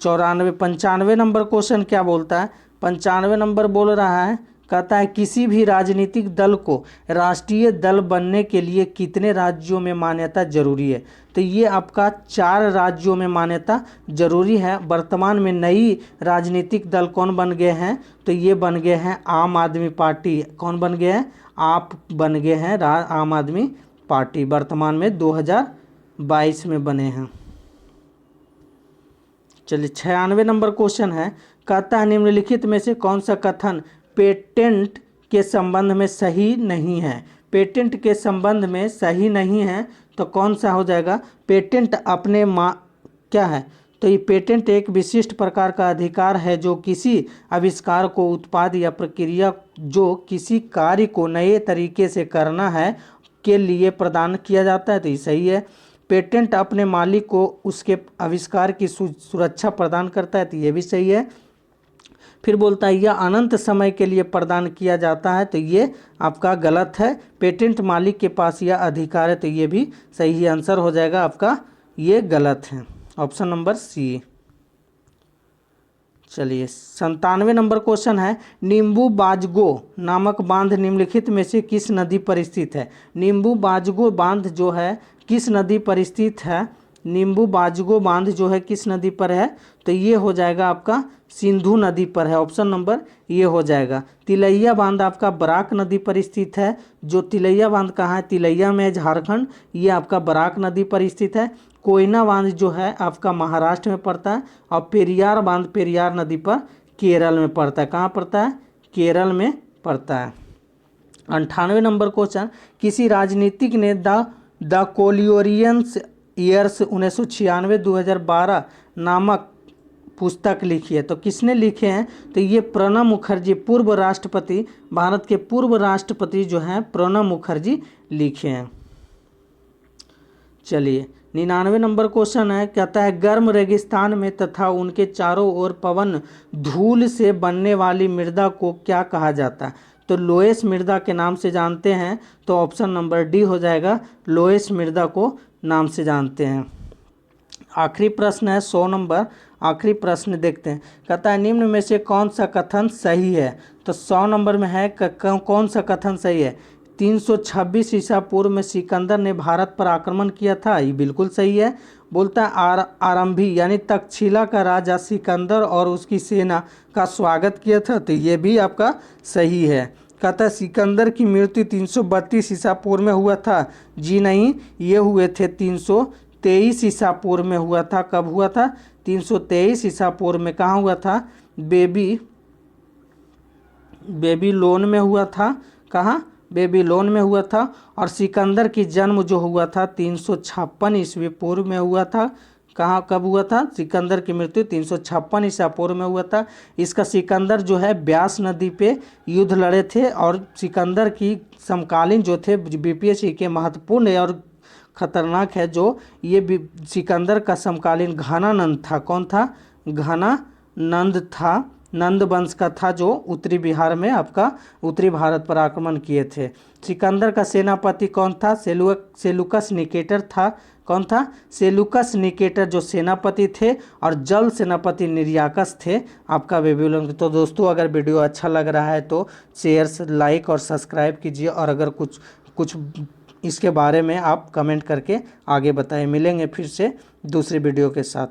95 नंबर क्वेश्चन क्या बोलता है, 95 नंबर बोल रहा है, कहता है किसी भी राजनीतिक दल को राष्ट्रीय दल बनने के लिए कितने राज्यों में मान्यता जरूरी है। तो ये आपका 4 राज्यों में मान्यता जरूरी है। वर्तमान में नई राजनीतिक दल कौन बन गए हैं, तो ये बन गए हैं आम आदमी पार्टी। कौन बन गए हैं, आप बन गए हैं आम आदमी पार्टी। वर्तमान में 2022 में बने हैं। चलिए 96 नंबर क्वेश्चन है, कहता है निम्नलिखित में से कौन सा कथन पेटेंट के संबंध में सही नहीं है। पेटेंट के संबंध में सही नहीं है तो कौन सा हो जाएगा, पेटेंट अपने क्या है, तो ये पेटेंट एक विशिष्ट प्रकार का अधिकार है जो किसी आविष्कार को, उत्पाद या प्रक्रिया जो किसी कार्य को नए तरीके से करना है के लिए प्रदान किया जाता है, तो ये सही है। पेटेंट अपने मालिक को उसके आविष्कार की सुरक्षा प्रदान करता है, तो ये भी सही है। फिर बोलता है यह अनंत समय के लिए प्रदान किया जाता है, तो ये आपका गलत है। पेटेंट मालिक के पास यह अधिकार है, तो ये भी सही आंसर हो जाएगा आपका, ये गलत है, ऑप्शन नंबर सी। चलिए 97 नंबर क्वेश्चन है, नींबू बाजगो नामक बांध निम्नलिखित में से किस नदी पर स्थित है। नींबू बाजगो बांध जो है किस नदी पर स्थित है, नींबू बाजगो बांध जो है किस नदी पर है, तो ये हो जाएगा आपका सिंधु नदी पर है, ऑप्शन नंबर ये हो जाएगा। तिलैया बांध आपका बराक नदी पर स्थित है, जो तिलैया बांध कहाँ है, तिलैया में झारखंड, ये आपका बराक नदी पर स्थित है। कोयना बांध जो है आपका महाराष्ट्र में पड़ता है, और पेरियार बांध पेरियार नदी पर केरल में पड़ता है, कहाँ पड़ता है, केरल में पड़ता है। 98 नंबर क्वेश्चन, किसी राजनीतिक ने द कोलियोरियंस ईयर्स 1996-2012 नामक पुस्तक लिखी है, तो किसने लिखे हैं, तो ये प्रणब मुखर्जी, पूर्व राष्ट्रपति, भारत के पूर्व राष्ट्रपति जो हैं प्रणब मुखर्जी लिखे हैं। चलिए 99 नंबर क्वेश्चन है, कहता है गर्म रेगिस्तान में तथा उनके चारों ओर पवन धूल से बनने वाली मृदा को क्या कहा जाता है, तो लोएस मृदा के नाम से जानते हैं, तो ऑप्शन नंबर डी हो जाएगा, लोएस मृदा को नाम से जानते हैं। आखिरी प्रश्न है 100 नंबर, आखिरी प्रश्न देखते हैं, कहता है निम्न में से कौन सा कथन सही है, तो 100 नंबर में है कौन सा कथन सही है। 326 ईसा पूर्व में सिकंदर ने भारत पर आक्रमण किया था, ये बिल्कुल सही है। बोलता है आरंभी यानी तक्षशिला का राजा सिकंदर और उसकी सेना का स्वागत किया था, तो ये भी आपका सही है। कहता है सिकंदर की मृत्यु 332 ईसा पूर्व में हुआ था, जी नहीं, ये हुए थे 323 ईसा पूर्व में हुआ था। कब हुआ था, 323 ईसा पूर्व में। कहाँ हुआ था, बेबीलोन में हुआ था, कहाँ, बेबीलोन में हुआ था। और सिकंदर की जन्म जो हुआ था 356 ईस्वी पूर्व में हुआ था, कहाँ, कब हुआ था, सिकंदर की मृत्यु 356 ईसा पूर्व में हुआ था। इसका सिकंदर जो है ब्यास नदी पे युद्ध लड़े थे, और सिकंदर की समकालीन जो थे बीपीएससी के महत्वपूर्ण और खतरनाक है जो ये सिकंदर का समकालीन घनानंद था। कौन था, घनानंद था, नंद वंश का था, जो उत्तरी बिहार में आपका उत्तरी भारत पर आक्रमण किए थे। सिकंदर का सेनापति कौन था, सेलुकस निकेटर था। कौन था, सेलुकस निकेटर जो सेनापति थे, और जल सेनापति निर्याकस थे आपका बेबीलोन। तो दोस्तों अगर वीडियो अच्छा लग रहा है तो शेयर, लाइक और सब्सक्राइब कीजिए, और अगर कुछ इसके बारे में आप कमेंट करके आगे बताएं। मिलेंगे फिर से दूसरी वीडियो के साथ।